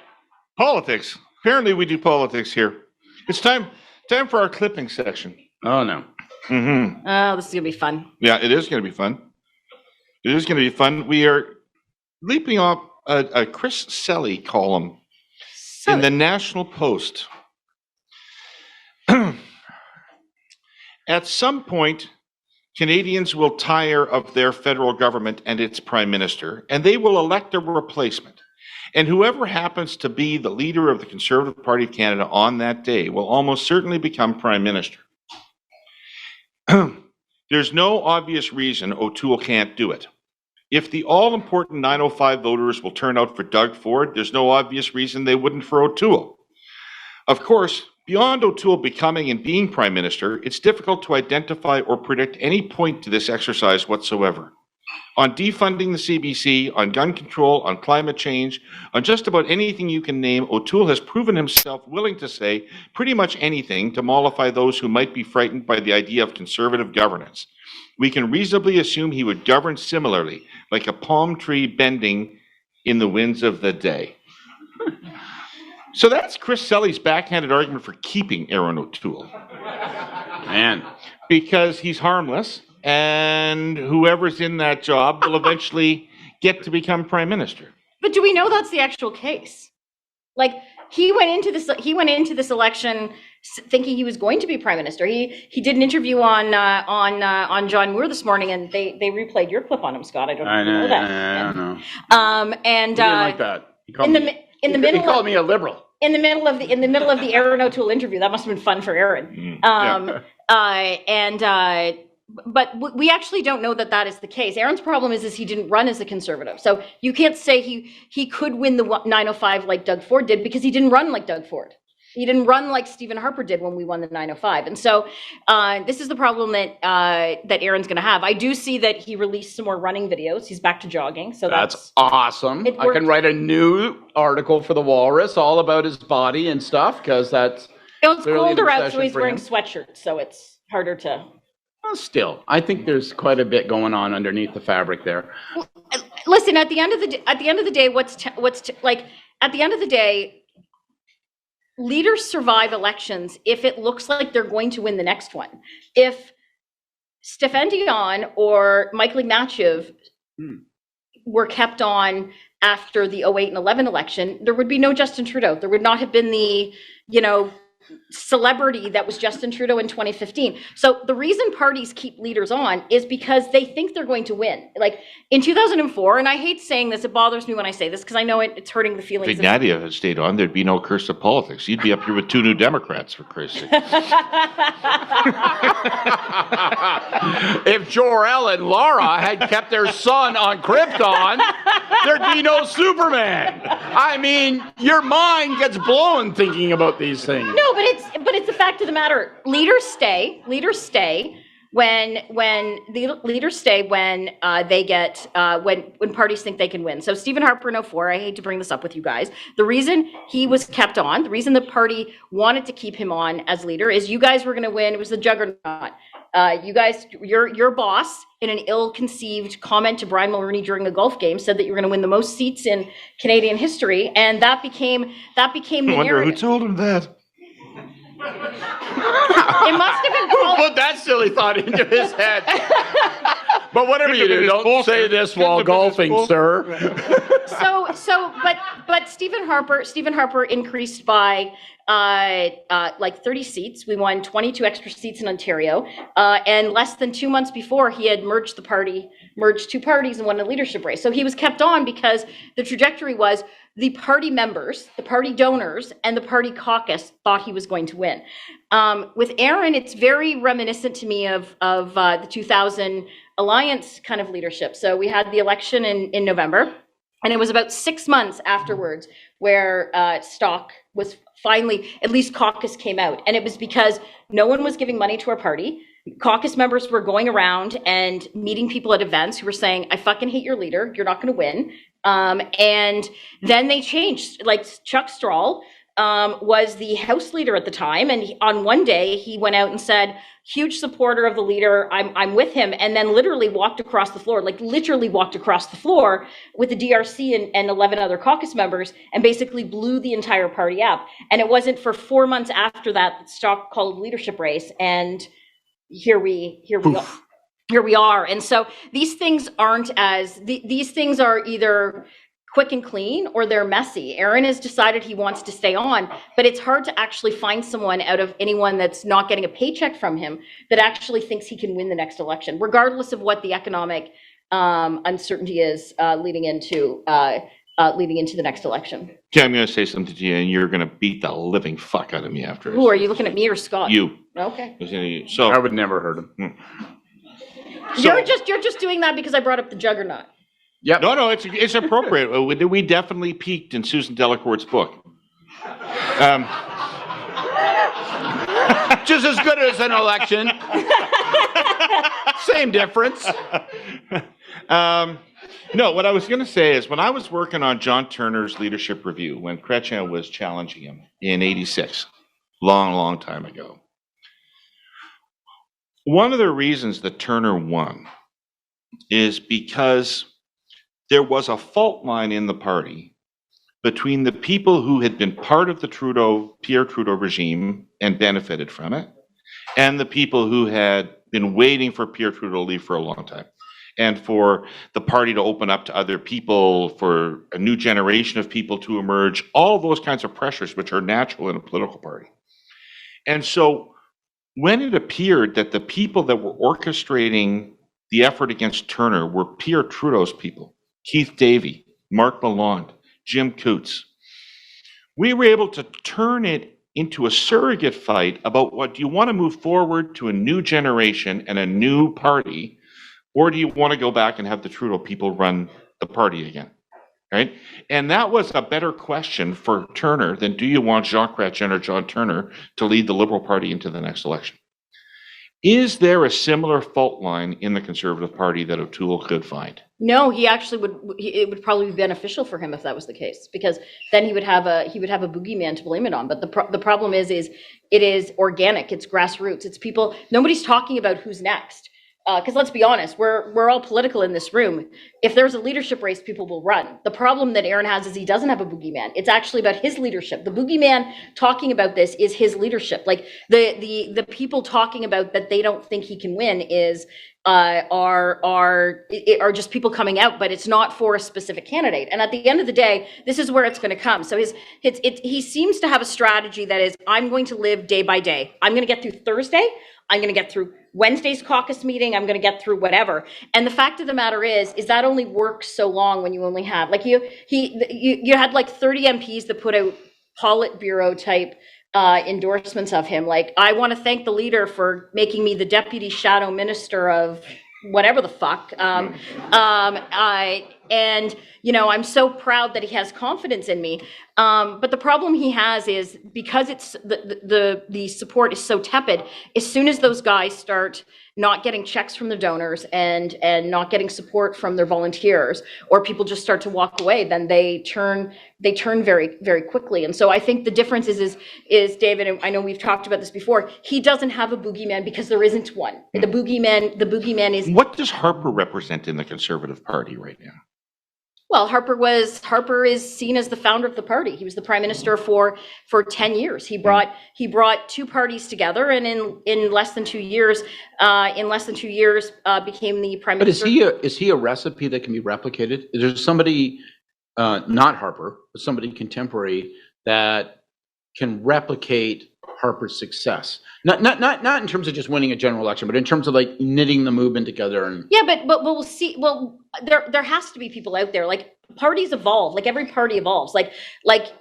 politics. Apparently we do politics here. It's time for our clipping section. Oh, no. Mm-hmm. Oh, this is going to be fun. Yeah, it is going to be fun. It is going to be fun. We are leaping off a Chris Selly column in the National Post. At some point, Canadians will tire of their federal government and its prime minister, and they will elect a replacement. And whoever happens to be the leader of the Conservative Party of Canada on that day will almost certainly become prime minister. There's no obvious reason O'Toole can't do it. If the all-important 905 voters will turn out for Doug Ford, there's no obvious reason they wouldn't for O'Toole. Of course, beyond O'Toole becoming and being prime minister, it's difficult to identify or predict any point to this exercise whatsoever. On defunding the CBC, on gun control, on climate change, on just about anything you can name, O'Toole has proven himself willing to say pretty much anything to mollify those who might be frightened by the idea of conservative governance. We can reasonably assume he would govern similarly, like a palm tree bending in the winds of the day. So that's Chris Selly's backhanded argument for keeping Aaron O'Toole. Man. Because he's harmless, and whoever's in that job will eventually get to become prime minister. But do we know that's the actual case? Like, he went into this election thinking he was going to be prime minister. He did an interview on John Moore this morning, and they replayed your clip on him, Scott. I don't know if you know that. I don't know. And He didn't like that. He called he called me a liberal. in the middle of the Aaron O'Toole interview. That must have been fun for Aaron. But we actually don't know that is the case. Aaron's problem is he didn't run as a conservative. So you can't say he could win the 905 like Doug Ford did, because he didn't run like Doug Ford. He didn't run like Stephen Harper did when we won the 905. And so this is the problem that Aaron's going to have. I do see that he released some more running videos. He's back to jogging. So that's awesome. I can write a new article for the Walrus all about his body and stuff, because that's it's colder out, so he's wearing sweatshirts. So it's harder to. Well, still, I think there's quite a bit going on underneath the fabric there. Listen, at the end of the day, at the end of the day, leaders survive elections if it looks like they're going to win the next one. If Stéphane Dion or Michael Ignatieff were kept on after the 08 and 11 election, there would be no Justin Trudeau. There would not have been the, celebrity that was Justin Trudeau in 2015. So the reason parties keep leaders on is because they think they're going to win. Like in 2004, and I hate saying this, it bothers me when I say this because I know it's hurting the feelings. If Ignatieff had stayed on, there'd be no curse of politics. You'd be up here with 2 new Democrats, for Christ's sake. If Jor-El and Laura had kept their son on Krypton, there'd be no Superman. I mean, your mind gets blown thinking about these things. No, but it's the fact of the matter. Leaders stay when they get when parties think they can win. So Stephen Harper in 04, I hate to bring this up with you guys. The reason he was kept on, the reason the party wanted to keep him on as leader is you guys were going to win. It was the juggernaut. You guys, your boss, in an ill-conceived comment to Brian Mulroney during a golf game, said that you were going to win the most seats in Canadian history, and that became the I wonder narrative. who told him that. It must have been Who put that silly thought into his head? But whatever you do, don't say this while golfing, sir. But Stephen Harper increased by like 30 seats. We won 22 extra seats in Ontario, and less than 2 months before, he had merged 2 parties and won a leadership race. So he was kept on because the trajectory was the party members, the party donors, and the party caucus thought he was going to win. With Aaron, it's very reminiscent to me of the 2000 Alliance kind of leadership. So we had the election in November, and it was about 6 months afterwards where stock was finally, at least caucus came out. And it was because no one was giving money to our party. Caucus members were going around and meeting people at events who were saying, I fucking hate your leader. You're not going to win. And then they changed. Like Chuck Strahl was the House leader at the time. And on one day he went out and said, huge supporter of the leader. I'm with him. And then literally walked across the floor with the DRC and 11 other caucus members and basically blew the entire party up. And it wasn't for 4 months after that Stock called leadership race. And here we are. And so these things these things are either quick and clean or they're messy. Aaron has decided he wants to stay on, but it's hard to actually find someone out of anyone that's not getting a paycheck from him that actually thinks he can win the next election, regardless of what the economic uncertainty is leading into the next election. Okay, I'm going to say something to you, and you're going to beat the living fuck out of me after. Who are you looking at, me or Scott? You. Okay. So I would never hurt him. You're just doing that because I brought up the juggernaut. Yep. No, it's appropriate. We definitely peaked in Susan Delacourt's book. Just as good as an election. Same difference. No, what I was going to say is when I was working on John Turner's leadership review, when Chrétien was challenging him in '86, long time ago, one of the reasons that Turner won is because there was a fault line in the party between the people who had been part of the Pierre Trudeau regime and benefited from it, and the people who had been waiting for Pierre Trudeau to leave for a long time. and for the party to open up to other people, for a new generation of people to emerge, all those kinds of pressures which are natural in a political party. And so when it appeared that the people that were orchestrating the effort against Turner were Pierre Trudeau's people, Keith Davey, Mark Lalonde, Jim Coots, we were able to turn it into a surrogate fight about what, do you want to move forward to a new generation and a new party, or do you want to go back and have the Trudeau people run the party again? Right? And that was a better question for Turner than, do you want Jacques Chrétien or John Turner to lead the Liberal Party into the next election? Is there a similar fault line in the Conservative Party that O'Toole could find? No, he actually would. It would probably be beneficial for him if that was the case, because then he would have a boogeyman to blame it on. But the problem is it is organic. It's grassroots. It's people. Nobody's talking about who's next. Because let's be honest, we're all political in this room. If there's a leadership race, people will run. The problem that Aaron has is he doesn't have a boogeyman. It's actually about his leadership. The boogeyman talking about this is his leadership. Like the people talking about that they don't think he can win is are just people coming out, but it's not for a specific candidate. And at the end of the day, this is where it's going to come. So he seems to have a strategy that is, I'm going to live day by day. I'm going to get through Thursday. I'm going to get through Wednesday's caucus meeting. I'm going to get through whatever. And the fact of the matter is that only works so long when you only have, like you had like 30 MPs that put out Politburo type endorsements of him. Like, I want to thank the leader for making me the deputy shadow minister of whatever the fuck. And I'm so proud that he has confidence in me. But the problem he has is, because it's the support is so tepid, as soon as those guys start not getting checks from their donors and not getting support from their volunteers, or people just start to walk away, then they turn very, very quickly. And so I think the difference is David, and I know we've talked about this before, he doesn't have a boogeyman because there isn't one. The boogeyman is. What does Harper represent in the Conservative Party right now? Well, Harper is seen as the founder of the party. He was the prime minister for 10 years. He brought two parties together, and in less than 2 years, became the prime minister. But is he a recipe that can be replicated? Is there somebody, not Harper, but somebody contemporary that can replicate Harper's success? Not in terms of just winning a general election, but in terms of like knitting the movement together. And yeah, but we'll see. Well, there has to be people out there. Like, parties evolve. Like, every party evolves. Like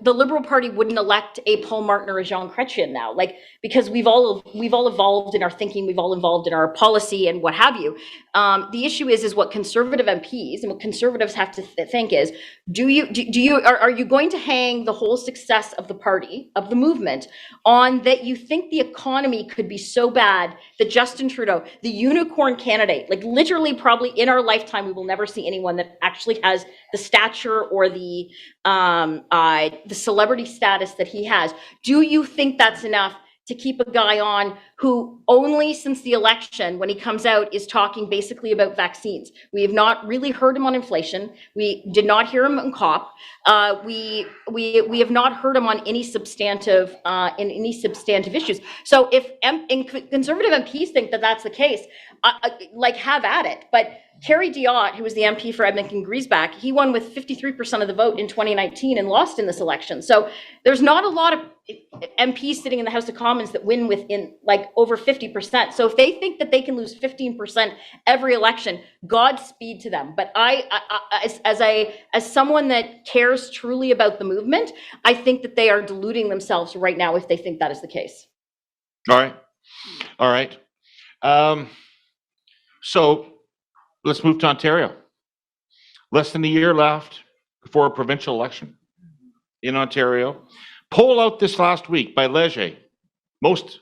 the Liberal Party wouldn't elect a Paul Martin or a Jean Chrétien now, like, because we've all evolved in our thinking, we've all evolved in our policy and what have you. The issue is what Conservative MPs and what Conservatives have to think is, are you going to hang the whole success of the party, of the movement, on that you think the economy could be so bad that Justin Trudeau, the unicorn candidate, like literally probably in our lifetime we will never see anyone that actually has the stature or the celebrity status that he has. Do you think that's enough to keep a guy on who only since the election, when he comes out, is talking basically about vaccines? We have not really heard him on inflation. We did not hear him on COP. We have not heard him on any substantive issues. So if Conservative MPs think that that's the case, like, have at it. But Kerry Diott, who was the MP for Edmonton-Griesbach, he won with 53% of the vote in 2019 and lost in this election. So there's not a lot of MPs sitting in the House of Commons that win within like over 50%. So if they think that they can lose 15% every election, Godspeed to them. But as someone that cares truly about the movement, I think that they are deluding themselves right now if they think that is the case. All right. So let's move to Ontario. Less than a year left before a provincial election in Ontario. Poll out this last week by Leger. Most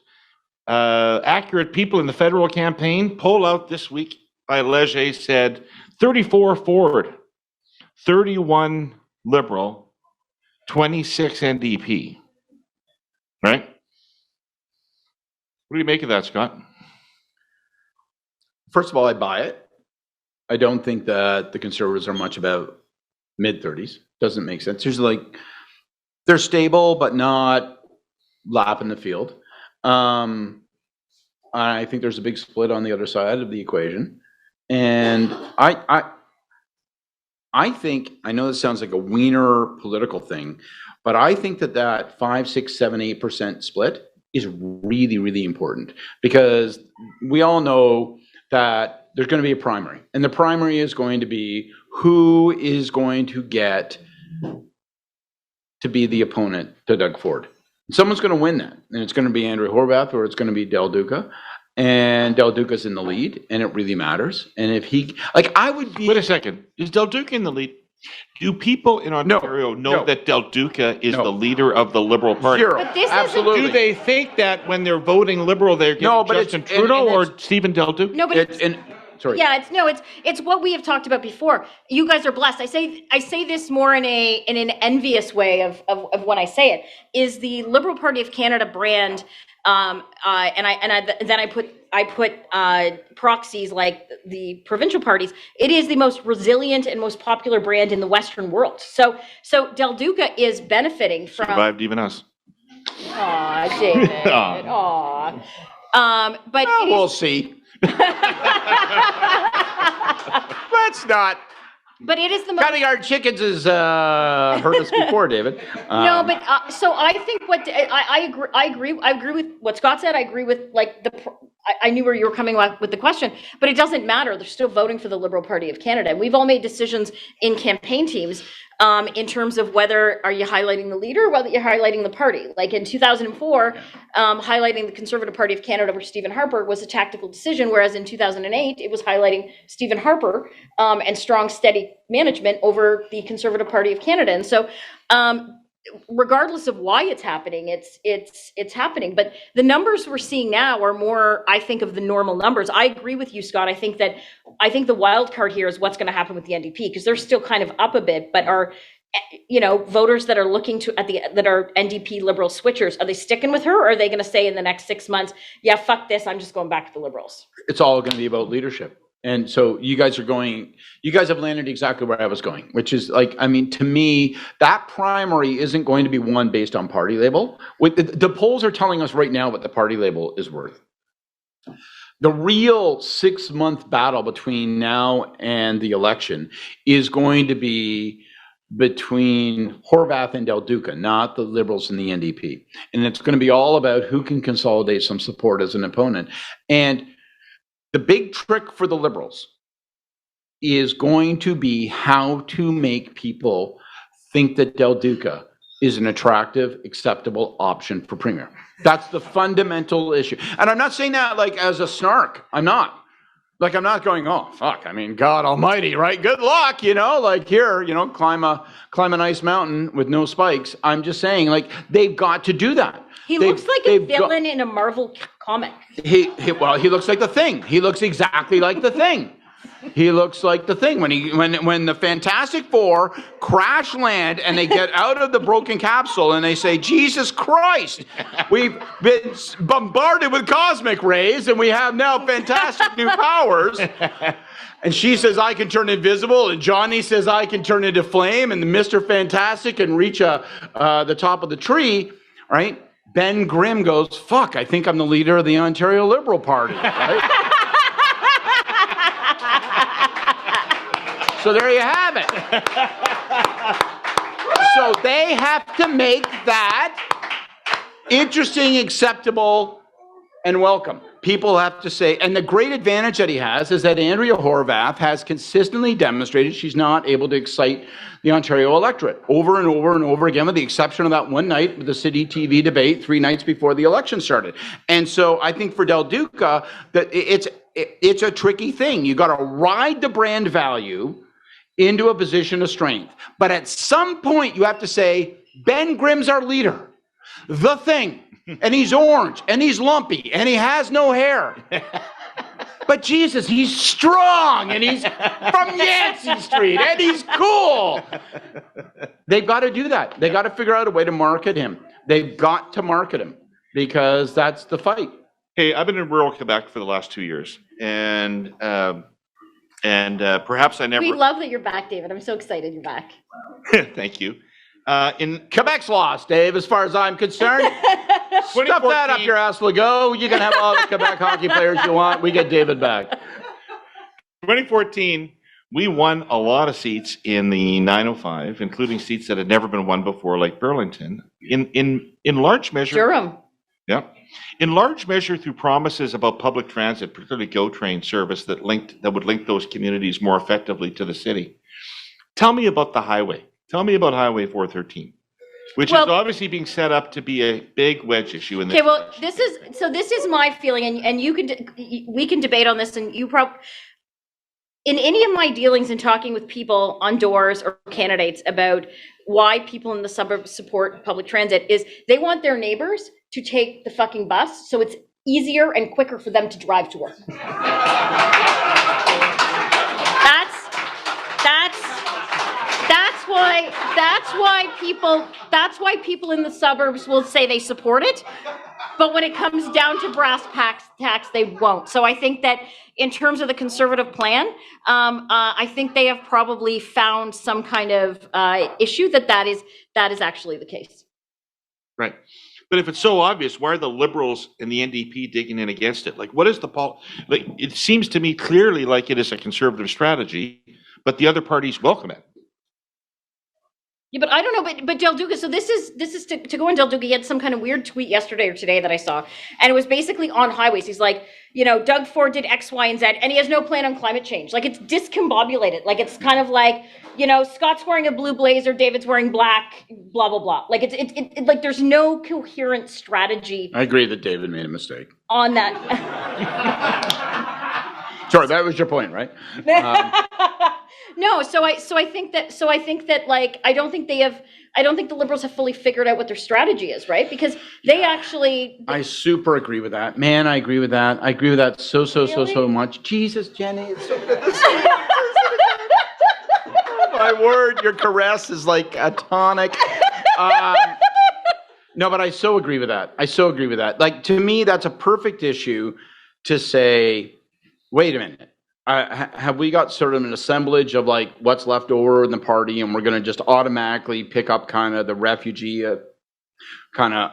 accurate people in the federal campaign. Poll out this week by Leger said 34 Ford, 31 Liberal, 26 NDP. Right? What do you make of that, Scott? First of all, I buy it. I don't think that the Conservatives are much about mid-30s. Doesn't make sense. There's like, they're stable, but not lapping the field. I think there's a big split on the other side of the equation. And I think, I know this sounds like a wiener political thing, but I think that 5, 6, 7, 8% split is really, really important, because we all know that there's going to be a primary, and the primary is going to be who is going to get to be the opponent to Doug Ford. Someone's going to win that, and it's going to be Andrea Horwath or it's going to be Del Duca. And Del Duca's in the lead, and it really matters. And if he, like, I would be. Wait a second. Is Del Duca in the lead? Do people in Ontario know that Del Duca is the leader of the Liberal Party? Zero. But this Absolutely. Do they think that when they're voting Liberal, they're giving Justin Trudeau or Stephen Del Duca? No, but sorry. yeah, it's what we have talked about before. You guys are blessed. I say this more in an envious way of when I say it, is the Liberal Party of Canada brand, then I put proxies like the provincial parties. It is the most resilient and most popular brand in the Western world. So Del Duca is benefiting from. Survived even us. Aw, David. Aw. But Well, we'll see. Let's not. But it is the most. Cutting our chickens has hurt us before, David. No, but so I think I agree with what Scott said. I agree with I knew where you were coming with the question, but it doesn't matter. They're still voting for the Liberal Party of Canada. And we've all made decisions in campaign teams in terms of whether are you highlighting the leader or whether you're highlighting the party. Like in 2004, highlighting the Conservative Party of Canada over Stephen Harper was a tactical decision, whereas in 2008, it was highlighting Stephen Harper and strong, steady management over the Conservative Party of Canada. And so regardless of why it's happening, it's happening. But the numbers we're seeing now are more, I think, of the normal numbers. I agree with you, Scott. I think the wild card here is what's going to happen with the NDP, because they're still kind of up a bit, but are, voters that are looking that are NDP Liberal switchers, are they sticking with her, or are they going to say in the next 6 months, yeah, fuck this, I'm just going back to the Liberals? It's all going to be about leadership. And so you guys have landed exactly where I was going, which is to me, that primary isn't going to be won based on party label. The polls are telling us right now what the party label is worth. The real 6-month battle between now and the election is going to be between Horwath and Del Duca, not the Liberals and the NDP. And it's going to be all about who can consolidate some support as an opponent. And the big trick for the Liberals is going to be how to make people think that Del Duca is an attractive, acceptable option for Premier. That's the fundamental issue. And I'm not saying that as a snark. I'm not. I'm not going, oh, fuck, God almighty, right? Good luck, here, climb an ice mountain with no spikes. I'm just saying, they've got to do that. He looks like a villain in a Marvel comic. He looks like the Thing. He looks exactly like the Thing. He looks like the Thing when the Fantastic Four crash land and they get out of the broken capsule and they say, Jesus Christ, we've been bombarded with cosmic rays and we have now fantastic new powers. And she says, I can turn invisible. And Johnny says, I can turn into flame. And Mr. Fantastic can reach the top of the tree, right? Ben Grimm goes, fuck, I think I'm the leader of the Ontario Liberal Party, right? So there you have it. So they have to make that interesting, acceptable, and welcome. People have to say, and the great advantage that he has is that Andrea Horwath has consistently demonstrated she's not able to excite the Ontario electorate over and over and over again, with the exception of that one night with the City TV debate 3 nights before the election started. And so I think for Del Duca, that it's a tricky thing. You got to ride the brand value into a position of strength. But at some point you have to say, Ben Grimm's our leader, the Thing. And he's orange, and he's lumpy, and he has no hair. But Jesus, he's strong, and he's from Yancey Street, and he's cool. They've got to do that. They've got to figure out a way to market him. They've got to market him, because that's the fight. Hey, I've been in rural Quebec for the last 2 years, and perhaps I never... We love that you're back, David. I'm so excited you're back. Thank you. In Quebec's lost, Dave, as far as I'm concerned. Stuff that up your ass, Legault. You can have all the Quebec hockey players you want. We get David back. 2014, we won a lot of seats in the 905, including seats that had never been won before, like Burlington. In large measure, Durham. yeah, in large measure through promises about public transit, particularly GO train service that would link those communities more effectively to the city. Tell me about the highway. Tell me about Highway 413. Which is obviously being set up to be a big wedge issue in this. Okay, well, this is my feeling, and we can debate on this, and you probably, in any of my dealings and talking with people on doors or candidates about why people in the suburbs support public transit, is they want their neighbors to take the fucking bus so it's easier and quicker for them to drive to work. That's why people in the suburbs will say they support it, but when it comes down to brass tacks, they won't. So I think that in terms of the Conservative plan, I think they have probably found some kind of issue that is actually the case. Right. But if it's so obvious, why are the Liberals and the NDP digging in against it? Like, what is the like? It seems to me clearly like it is a Conservative strategy, but the other parties welcome it. Yeah, but I don't know, but Del Duca, so this is to go on Del Duca. He had some kind of weird tweet yesterday or today that I saw, and it was basically on highways. He's like, Doug Ford did X, Y, and Z, and he has no plan on climate change. Like, it's discombobulated. Like, it's kind of like, Scott's wearing a blue blazer, David's wearing black, blah, blah, blah. Like, it's like there's no coherent strategy. I agree that David made a mistake. On that. Sorry, that was your point, right? No, so I think that like I don't think the Liberals have fully figured out what their strategy is, right? Because they actually I super agree with that. Man, I agree with that. I agree with that so much. Jesus, Jenny, it's so my word, your caress is like a tonic. No, but I so agree with that. Like, to me, that's a perfect issue to say, wait a minute. Have we got sort of an assemblage of like what's left over in the party, and we're going to just automatically pick up kind of the refugee kind of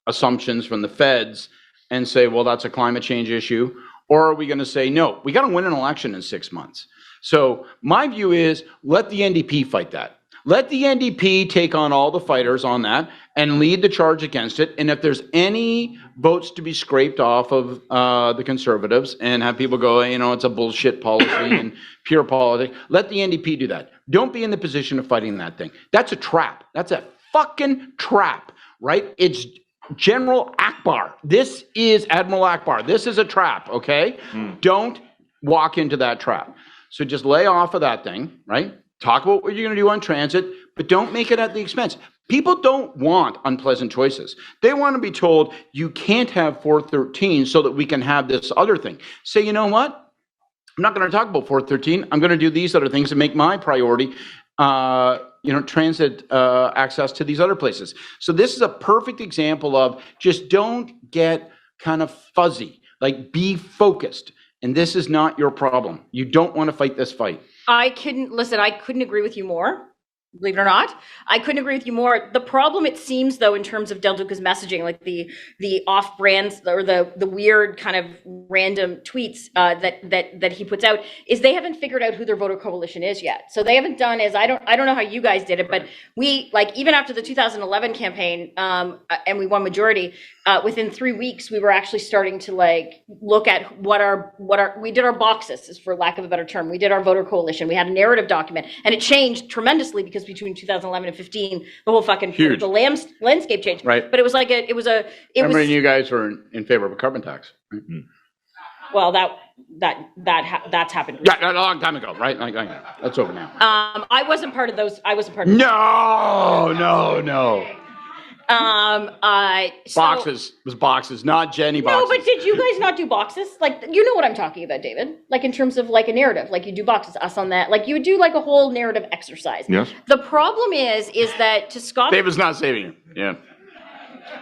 assumptions from the feds and say, well, that's a climate change issue? Or are we going to say, no, we got to win an election in 6 months? So my view is, let the NDP fight that. Let the NDP take on all the fighters on that and lead the charge against it. And if there's any votes to be scraped off of the Conservatives and have people go, it's a bullshit policy and pure politics, let the NDP do that. Don't be in the position of fighting that thing. That's a trap. That's a fucking trap, right? It's General Akbar. This is Admiral Akbar. This is a trap, okay? Don't walk into that trap. So just lay off of that thing, right? Talk about what you're going to do on transit, but don't make it at the expense. People don't want unpleasant choices. They want to be told, you can't have 413 so that we can have this other thing. Say, you know what? I'm not going to talk about 413. I'm going to do these other things and make my priority, transit access to these other places. So this is a perfect example of just don't get kind of fuzzy, like be focused. And this is not your problem. You don't want to fight this fight. I couldn't agree with you more. Believe it or not, I couldn't agree with you more. The problem, it seems, though, in terms of Del Duca's messaging, like the off-brands or the weird kind of random tweets that he puts out, is they haven't figured out who their voter coalition is yet. So they haven't done I don't know how you guys did it, but we, like, even after the 2011 campaign, and we won majority, within 3 weeks we were actually starting to like look at we did our boxes, for lack of a better term. We did our voter coalition. We had a narrative document, and it changed tremendously because between 2011 and 15, the whole fucking political landscape changed. Right. But it was like remember you guys were in favor of a carbon tax. Right? Well, that's happened. Yeah, a long time ago, right? Like, that's over now. I wasn't part of those. No. Boxes. It was boxes, not Jenny boxes. No, but did you guys not do boxes? Like, you know what I'm talking about, David? Like, in terms of like a narrative, like you do boxes, us on that. Like, you would do like a whole narrative exercise. Yes. The problem is that to Scott, David's not saving you. Yeah.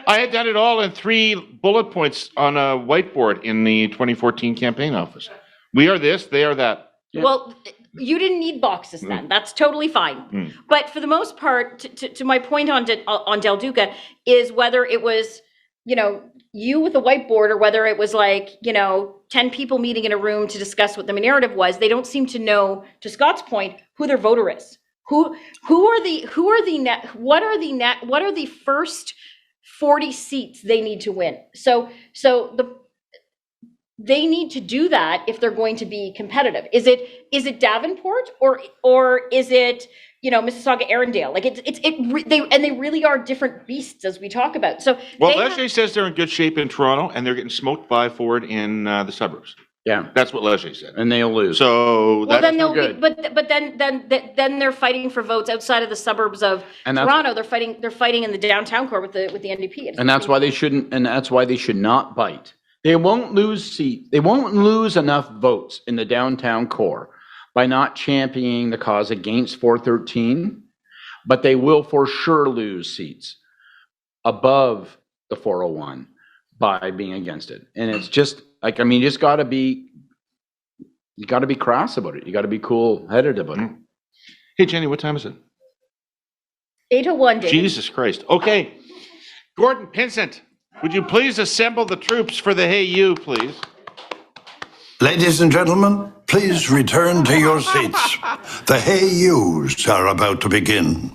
I had done it all in 3 bullet points on a whiteboard in the 2014 campaign office. We are this, they are that. Yeah. Well, you didn't need boxes then. That's totally fine. But for the most part, to my point on Del Duca, is whether it was you with a whiteboard, or whether it was 10 people meeting in a room to discuss what the narrative was, they don't seem to know, to Scott's point, who their voter is. What are the first 40 seats they need to win? They need to do that if they're going to be competitive. Is it Davenport or is it Mississauga, Arundel? They really are different beasts, as we talk about. So Leger says they're in good shape in Toronto, and they're getting smoked by Ford in the suburbs. Yeah, that's what Leger said, and they'll lose. So then they'll good. But then they're fighting for votes outside of the suburbs of Toronto. They're fighting in the downtown core with the NDP. And that's why they shouldn't. And that's why they should not bite. They won't lose seats. They won't lose enough votes in the downtown core by not championing the cause against 413, but they will for sure lose seats above the 401 by being against it. And it's just you just got to be crass about it. You got to be cool-headed about it. Hey, Jenny, what time is it? 8:01, David. Jesus Christ. Okay. Gordon Pinsent, would you please assemble the troops for the Hey You, please? Ladies and gentlemen, please return to your seats. The Hey Yous are about to begin.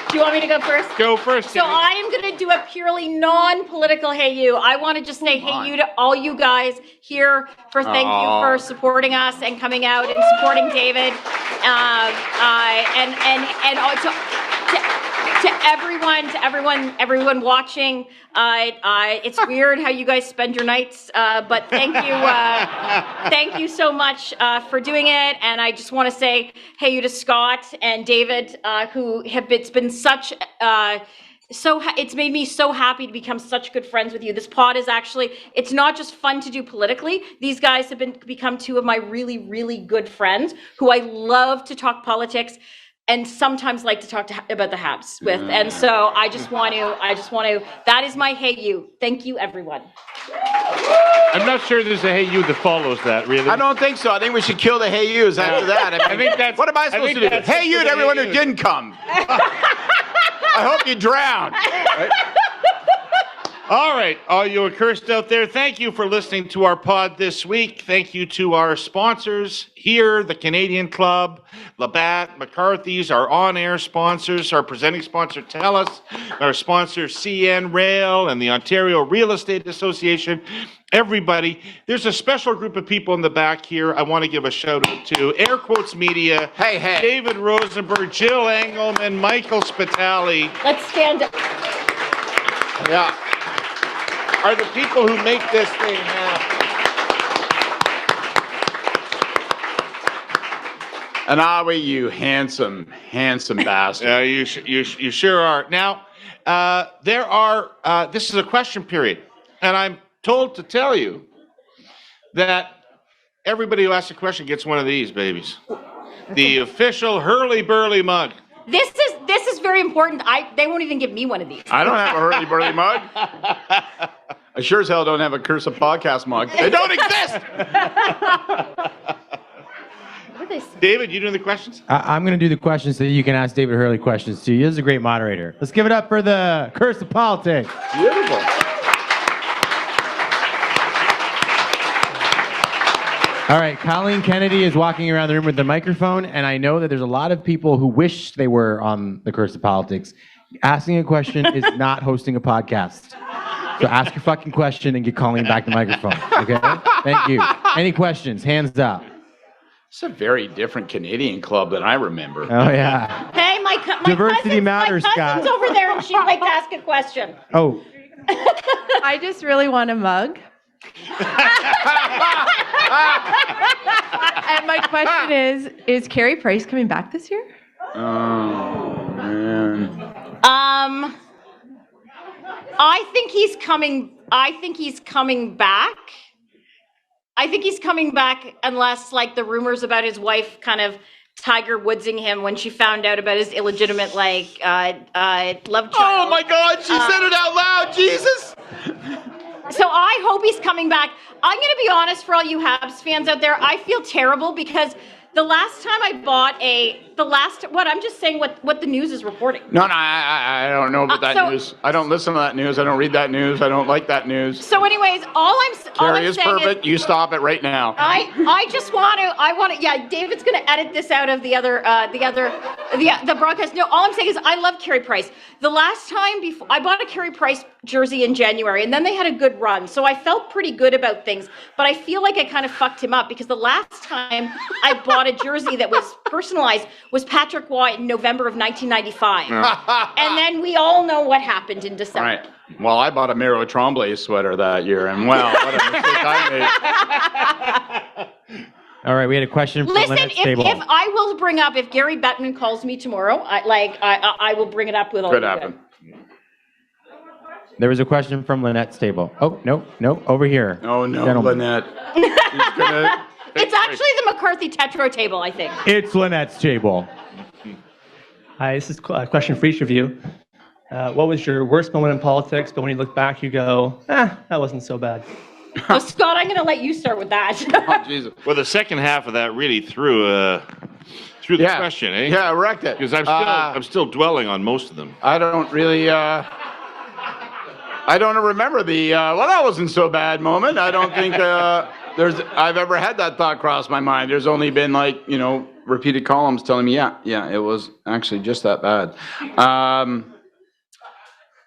Do you want me to go first? Go first. So I am going to do a purely non-political Hey You. I want to just say Hey You to all you guys here thank you for supporting us and coming out and supporting David. And also to everyone watching. It's weird how you guys spend your nights, but thank you so much for doing it. And I just want to say Hey You to Scott and David, it's been such. It's made me so happy to become such good friends with you. This pod is it's not just fun to do politically. These guys have become two of my really, really good friends who I love to talk politics and sometimes like to talk about the Habs with. And so I just want to, that is my Hey You. Thank you, everyone. I'm not sure there's a Hey You that follows that, really. I don't think so. I think we should kill the Hey Yous after that. I think that's... What am I supposed to do? Hey You to everyone who didn't come. I hope you drown. Right? All right, all you accursed out there, thank you for listening to our pod this week. Thank you to our sponsors here, the Canadian Club, Labatt, McCarthy's, our on-air sponsors, our presenting sponsor, TELUS, our sponsor, CN Rail, and the Ontario Real Estate Association. Everybody, there's a special group of people in the back here I want to give a shout out to. Air Quotes Media, hey. David Rosenberg, Jill Engelman, Michael Spitali. Let's stand up. Yeah. Are the people who make this thing happen. And are we, you handsome bastard? Yeah, you sure are. Now, this is a question period, and I'm told to tell you that everybody who asks a question gets one of these babies. The official Herle Burley mug. This is very important. They won't even give me one of these. I don't have a Herle Burley mug. I sure as hell don't have a Curse of Podcast mug. They don't exist! David, you doing the questions? I'm going to do the questions so you can ask David Herle questions too. He is a great moderator. Let's give it up for the Curse of Politics. Beautiful. All right, Colleen Kennedy is walking around the room with the microphone, and I know that there's a lot of people who wish they were on the Curse of Politics. Asking a question is not hosting a podcast. So ask your fucking question and get Colleen back the microphone, okay? Thank you. Any questions? Hands up. It's a very different Canadian club than I remember. Oh, yeah. Hey, my Diversity matters, my cousin's Scott. over there, and she'd like to ask a question. Oh. I just really want a mug. And my question is Carey Price coming back this year? Oh, man. I think he's coming back. I think he's coming back unless, like, the rumors about his wife kind of Tiger Woodsing him when she found out about his illegitimate, love child. Oh, my God, she said it out loud, Jesus! So I hope he's coming back. I'm going to be honest for all you Habs fans out there. I feel terrible because The last time I bought I'm just saying what the news is reporting. No, I don't know about that so- news. I don't listen to that news. I don't read that news. I don't like that news. So anyways, all I'm Carrie is saying perfect. You stop it right now. I just want to, yeah, David's going to edit this out of the broadcast. No, all I'm saying is I love Carey Price. The last time before, I bought a Carey Price jersey in January, and then they had a good run. So I felt pretty good about things, but I feel like I kind of fucked him up because the last time I bought a jersey that was personalized was Patrick Waugh in November of 1995. And then we all know what happened in December. Right. Well, I bought a Miro Tremblay sweater that year, and wow, what a mistake I made. All right, we had a question from Listen, Lynette's table. if I will bring up, if Gary Bettman calls me tomorrow, I will bring it up with all Could of happen. you. There was a question from Lynette's table. Oh, no, over here. Oh, no, Gentlemen. Lynette. He's gonna- It's actually the McCarthy Tetro table, I think. It's Lynette's table. Hi, this is a question for each of you. What was your worst moment in politics, but when you look back, you go, that wasn't so bad? Well, Scott, I'm going to let you start with that. Oh, Jesus. Well, the second half of that really threw the question, eh? Yeah, I wrecked it. Because I'm still dwelling on most of them. I don't really, I don't remember the, that wasn't so bad moment. I don't think I've ever had that thought cross my mind. There's only been repeated columns telling me, yeah, it was actually just that bad.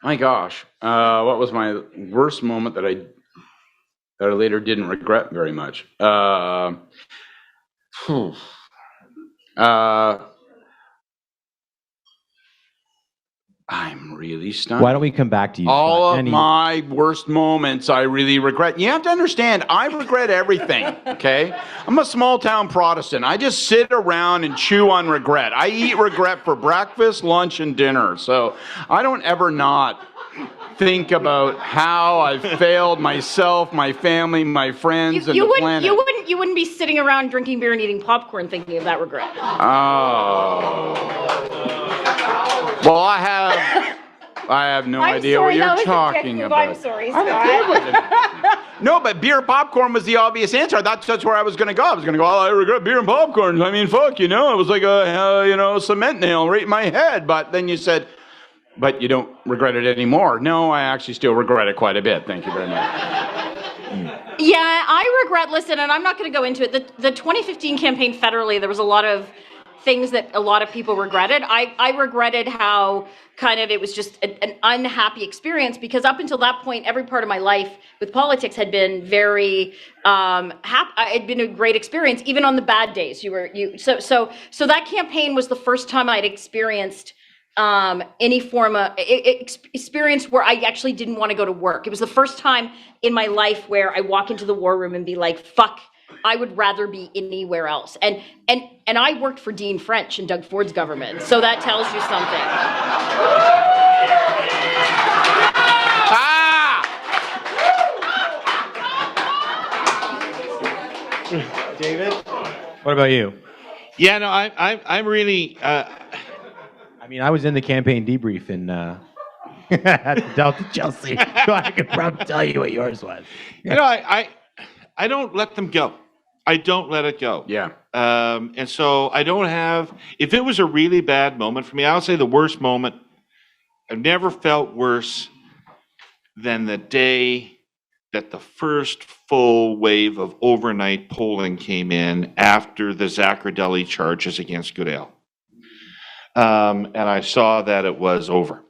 My gosh, what was my worst moment that I later didn't regret very much? I'm really stunned. Why don't we come back to you? All Scott? of Jenny, my worst moments I really regret. You have to understand, I regret everything, okay? I'm a small town Protestant. I just sit around and chew on regret. I eat regret for breakfast, lunch, and dinner. So I don't ever not think about how I've failed myself, my family, my friends, and the planet. You wouldn't be sitting around drinking beer and eating popcorn thinking of that regret. Oh. Well, I have no idea what you're talking about. I'm sorry, Scott. No, but beer and popcorn was the obvious answer. That's where I was going to go. I was going to go, I regret beer and popcorn. I mean, fuck, it was like a cement nail right in my head. But then you said, but you don't regret it anymore. No, I actually still regret it quite a bit. Thank you very much. Yeah, I regret, listen, and I'm not going to go into it. The 2015 campaign federally, there was a lot of things that a lot of people regretted. I regretted how kind of it was just an unhappy experience because up until that point, every part of my life with politics had been very happy. It'd been a great experience, even on the bad days. So that campaign was the first time I'd experienced any form of experience where I actually didn't want to go to work. It was the first time in my life where I walk into the war room and be like, fuck, I would rather be anywhere else. And I worked for Dean French in Doug Ford's government, so that tells you Ah! David, what about you? Yeah, no, I'm really. I mean, I was in the campaign debrief in at the Delta Chelsea, so I could probably tell you what yours was. I don't let them go. I don't let it go. Yeah. And so I don't have, if it was a really bad moment for me, I would say the worst moment, I've never felt worse than the day that the first full wave of overnight polling came in after the Zaccardelli charges against Goodale. And I saw that it was over.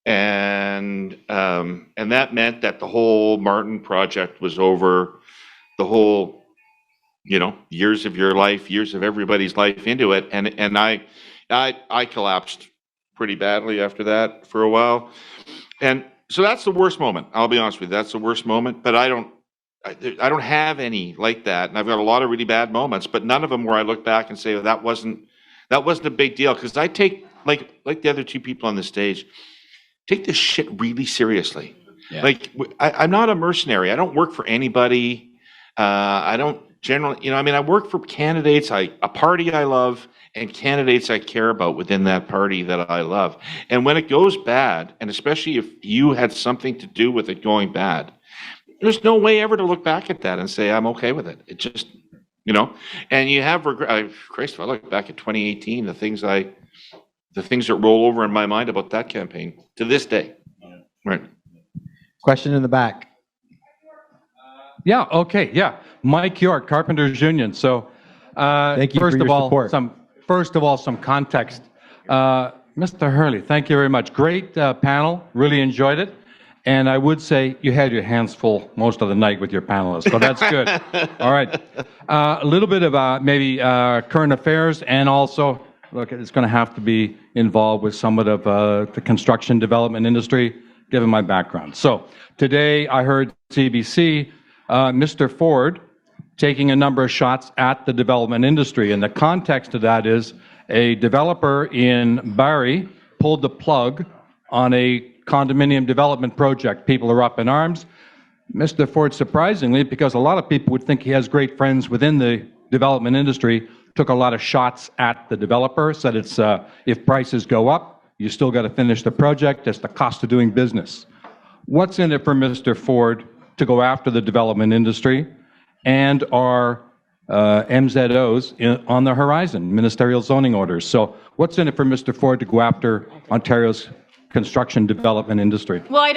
And that meant that the whole Martin project was over, the whole, years of your life, years of everybody's life into it. And I collapsed pretty badly after that for a while. And so that's the worst moment. I'll be honest with you. That's the worst moment, but I don't have any like that. And I've got a lot of really bad moments, but none of them where I look back and say, that wasn't a big deal. Cause I take, like the other two people on the stage, take this shit really seriously. Yeah. Like I'm not a mercenary. I don't work for anybody. I don't generally, I work for candidates, a party I love, and candidates I care about within that party that I love. And when it goes bad, and especially if you had something to do with it going bad, there's no way ever to look back at that and say, I'm okay with it. you know, and you have regret. Christ, if I look back at 2018, the things that roll over in my mind about that campaign to this day. Right. Question in the back. Yeah, okay, yeah. Mike York, Carpenters Union. So, Thank you first for of your all, support. some context. Mr. Herle, thank you very much. Great panel, really enjoyed it. And I would say you had your hands full most of the night with your panelists, so that's good. All right. A little bit of maybe current affairs, and also, look, it's going to have to be involved with somewhat of the construction development industry, given my background. So today I heard CBC, Mr. Ford taking a number of shots at the development industry, and the context of that is a developer in Barrie pulled the plug on a condominium development project. People are up in arms. Mr. Ford, surprisingly, because a lot of people would think he has great friends within the development industry, took a lot of shots at the developer, said it's if prices go up, you still got to finish the project. It's the cost of doing business. What's in it for Mr. Ford to go after the development industry, and our MZOs on the horizon, ministerial zoning orders? So what's in it for Mr. Ford to go after Ontario's construction development industry? Well,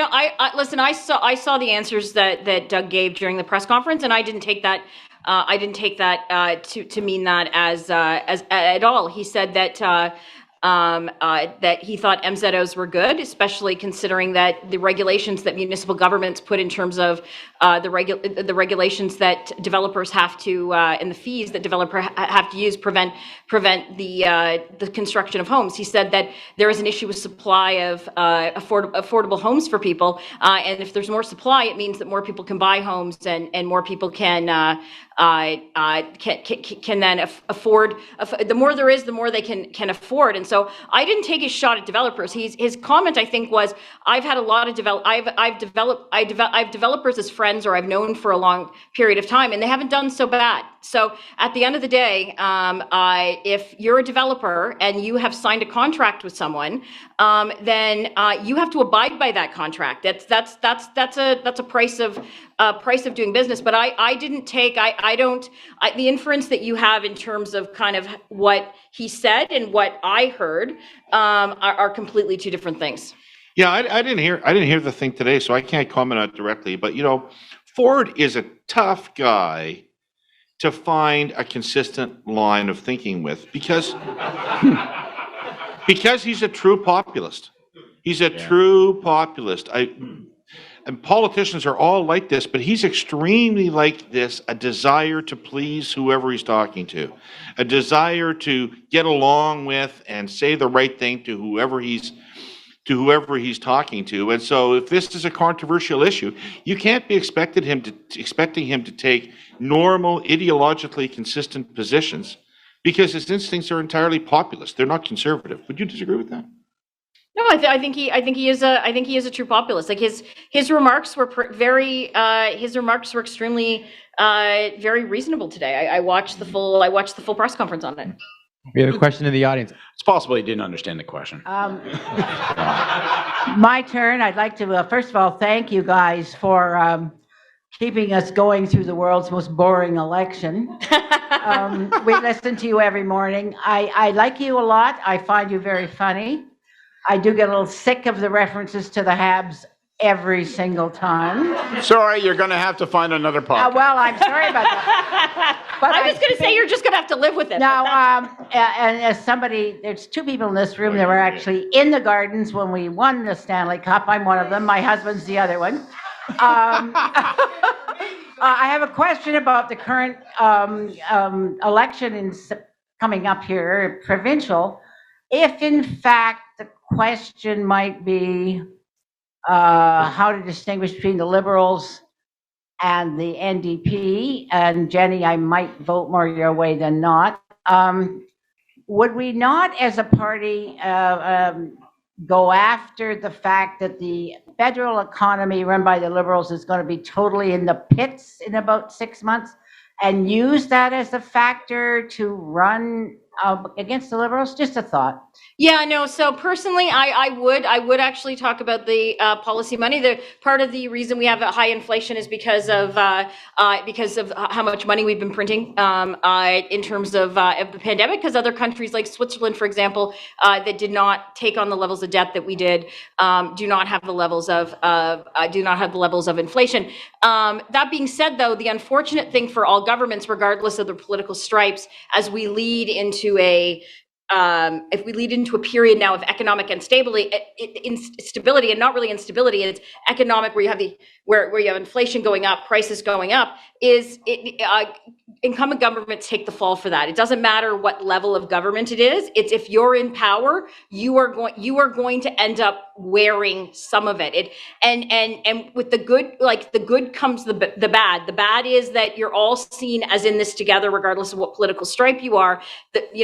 listen. I saw the answers that Doug gave during the press conference, and I didn't take that. To mean that as at all. He said that that he thought MZOs were good, especially considering that the regulations that municipal governments put in terms of the regulations that developers have to and the fees that developers have to use prevent the construction of homes. He said that there is an issue with supply of affordable homes for people, and if there's more supply, it means that more people can buy homes and more people can then afford. The more there is, the more they can afford. And so I didn't take his shot at developers. His comment, I think, was I've had a lot of I've developers as friends, or I've known for a long period of time, and they haven't done so bad. So at the end of the day, if you're a developer and you have signed a contract with someone, then you have to abide by that contract. That's a price of doing business. But I didn't take the inference that you have in terms of kind of what he said and what I heard are completely two different things. Yeah, I didn't hear the thing today, so I can't comment on it directly. But you know, Ford is a tough guy to find a consistent line of thinking with because he's a true populist. He's a true populist. And politicians are all like this, but he's extremely like this, a desire to please whoever he's talking to, a desire to get along with and say the right thing to whoever he's talking to. And so if this is a controversial issue, you can't be expecting him to take normal, ideologically consistent positions because his instincts are entirely populist. They're not conservative. Would you disagree with that? No, I think he is a true populist. Like his remarks were extremely very reasonable today. I watched the full press conference on it. We have a question in the audience. It's possible he didn't understand the question. My turn. I'd like to, first of all, thank you guys for keeping us going through the world's most boring election. We listen to you every morning. I like you a lot. I find you very funny. I do get a little sick of the references to the Habs every single time. Sorry, you're going to have to find another podcast. Well, I'm sorry about that. But I was going to say you're just going to have to live with it. Now, and as somebody, there's two people in this room that were actually in the Gardens when we won the Stanley Cup. I'm one of them. My husband's the other one. I have a question about the current election coming up here, provincial. If in fact the question might be how to distinguish between the Liberals and the NDP, and Jenny, I might vote more your way than not. Would we not, as a party, go after the fact that the federal economy run by the Liberals is going to be totally in the pits in about 6 months, and use that as a factor to run against the Liberals? Just a thought. Yeah, no. So personally, I would actually talk about the policy money. The part of the reason we have a high inflation is because of how much money we've been printing in terms of the pandemic. Because other countries like Switzerland, for example, that did not take on the levels of debt that we did, do not have the levels of inflation. That being said, though, the unfortunate thing for all governments, regardless of their political stripes, as we lead into if we lead into a period now of economic instability, and not really instability, it's economic where you have where you have inflation going up, prices going up, incumbent governments take the fall for that. It doesn't matter what level of government it is. It's if you're in power, you are going to end up wearing some of it. And with the good comes the bad. The bad is that you're all seen as in this together, regardless of what political stripe you are. He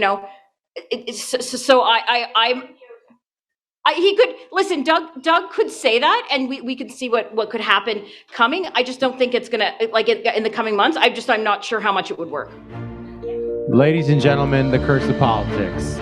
could listen. Doug could say that, and we could see what could happen coming. I just don't think it's gonna in the coming months. I'm not sure how much it would work. Ladies and gentlemen, the curse of politics.